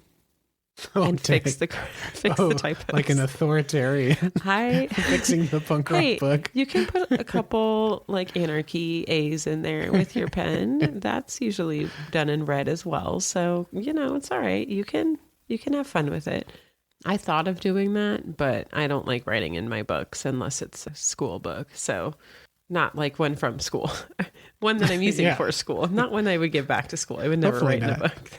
And fix the typos. Like an authoritarian. Fixing the punk rock book. You can put a couple like anarchy A's in there with your pen. That's usually done in red as well. So, it's all right. You can have fun with it. I thought of doing that, but I don't like writing in my books unless it's a school book. So not like one from school, one that I'm using for school, not one I would give back to school. I would never write in a book.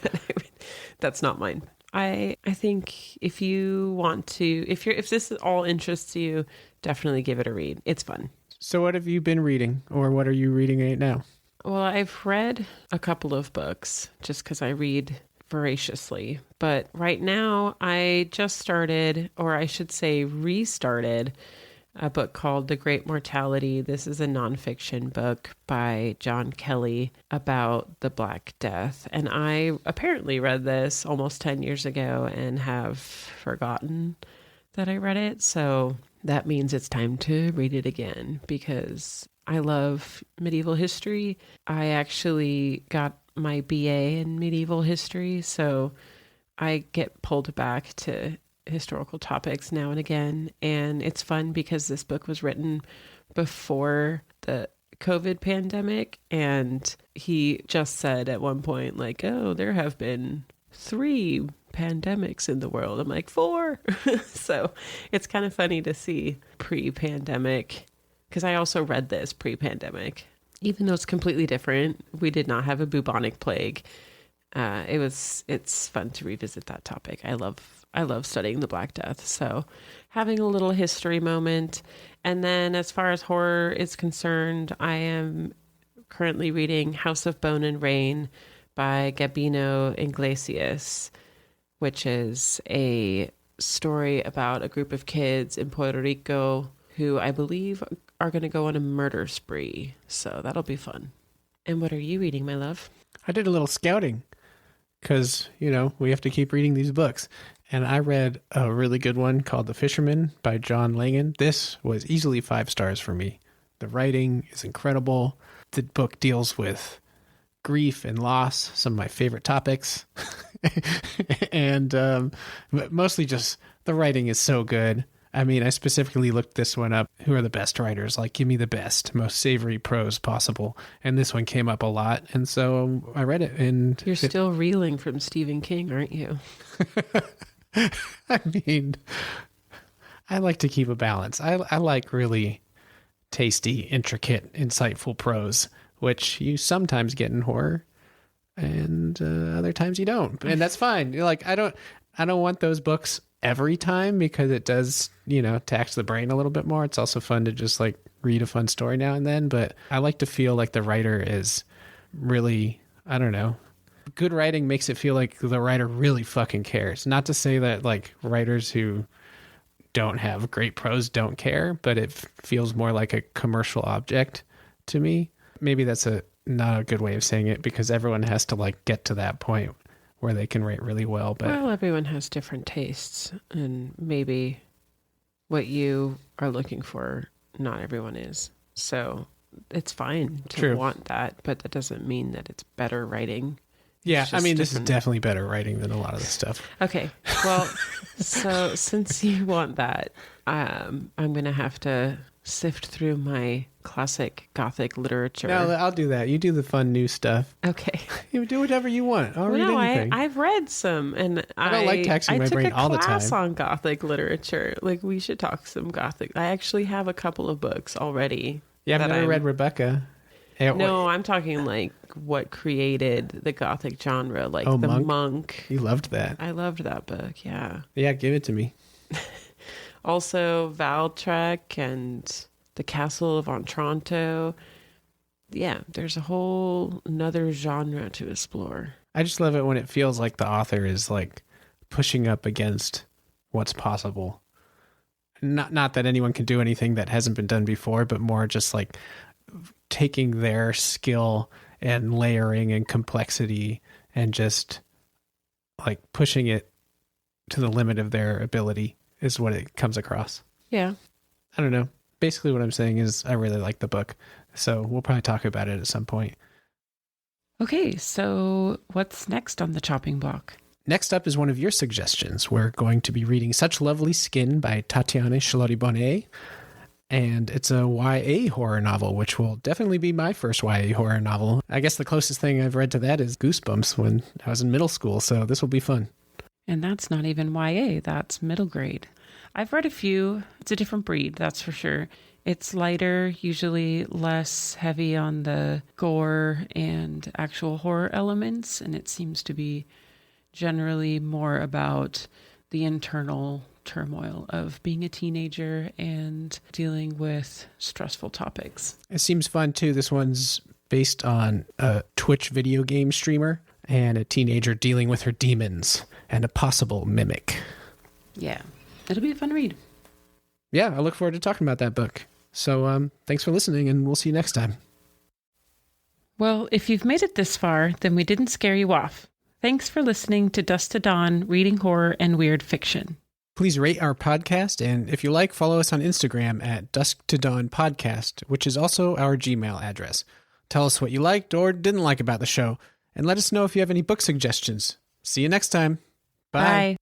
That's not mine. I think if you want to, if this all interests you, definitely give it a read. It's fun. So what have you been reading, or what are you reading right now? Well, I've read a couple of books just because I read voraciously. But right now I just started, or I should say restarted, a book called The Great Mortality. This is a nonfiction book by John Kelly about the Black Death. And I apparently read this almost 10 years ago and have forgotten that I read it. So that means it's time to read it again because I love medieval history. I actually got my BA in medieval history, so I get pulled back to historical topics now and again, and it's fun because this book was written before the COVID pandemic, and he just said at one point, like, oh, there have been 3 pandemics in the world. I'm like, 4. So it's kind of funny to see pre-pandemic, because I also read this pre-pandemic, even though it's completely different. We did not have a bubonic plague. It's fun to revisit that topic. I love studying the Black Death. So having a little history moment. And then as far as horror is concerned, I am currently reading House of Bone and Rain by Gabino Iglesias, which is a story about a group of kids in Puerto Rico who I believe are going to go on a murder spree. So that'll be fun. And what are you reading, my love? I did a little scouting because, we have to keep reading these books. And I read a really good one called The Fisherman by John Langan. This was easily 5 stars for me. The writing is incredible. The book deals with grief and loss, some of my favorite topics. And but mostly just the writing is so good. I mean, I specifically looked this one up. Who are the best writers? Like, give me the best, most savory prose possible. And this one came up a lot. And so I read it. And you're still reeling from Stephen King, aren't you? I mean, I like to keep a balance. I like really tasty, intricate, insightful prose, which you sometimes get in horror, and other times you don't. And that's fine. You're like, I don't want those books every time because it does, tax the brain a little bit more. It's also fun to just like read a fun story now and then, but I like to feel like the writer is really, I don't know. Good writing makes it feel like the writer really fucking cares. Not to say that like writers who don't have great prose don't care, but it feels more like a commercial object to me. Maybe that's not a good way of saying it because everyone has to like get to that point where they can write really well. But everyone has different tastes, and maybe what you are looking for, not everyone is. So it's fine to want that, but that doesn't mean that it's better writing. Yeah, I mean, this is definitely better writing than a lot of this stuff. Okay, well, so since you want that, I'm going to have to sift through my classic Gothic literature. No, I'll do that. You do the fun new stuff. Okay. You do whatever you want. I'll read anything. I've read some, and I don't like taxing my brain all the time. I took a class on Gothic literature. Like, we should talk some Gothic. I actually have a couple of books already. Yeah, I've never read Rebecca. No, I'm talking like what created the Gothic genre, like the Monk. You loved that. I loved that book, yeah. Yeah, give it to me. Also, Valtrek and The Castle of Otranto. Yeah, there's a whole another genre to explore. I just love it when it feels like the author is like pushing up against what's possible. Not that anyone can do anything that hasn't been done before, but more just like taking their skill and layering and complexity and just like pushing it to the limit of their ability is what it comes across. Yeah. I don't know. basically what I'm saying is I really like the book. So we'll probably talk about it at some point. Okay, so what's next on the chopping block? Next up is one of your suggestions. We're going to be reading Such Lovely Skin by Tatiana Schlote-Bonne. And it's a YA horror novel, which will definitely be my first YA horror novel. I guess the closest thing I've read to that is Goosebumps when I was in middle school, so this will be fun. And that's not even YA, that's middle grade. I've read a few. It's a different breed, that's for sure. It's lighter, usually less heavy on the gore and actual horror elements, and it seems to be generally more about the internal turmoil of being a teenager and dealing with stressful topics. It seems fun, too. This one's based on a Twitch video game streamer and a teenager dealing with her demons and a possible mimic. Yeah, it'll be a fun read. Yeah, I look forward to talking about that book. So thanks for listening, and we'll see you next time. Well, if you've made it this far, then we didn't scare you off. Thanks for listening to Dusk to Dawn, reading horror and weird fiction. Please rate our podcast, and if you like, follow us on Instagram at Dusk to Dawn Podcast, which is also our Gmail address. Tell us what you liked or didn't like about the show, and let us know if you have any book suggestions. See you next time. Bye. Bye.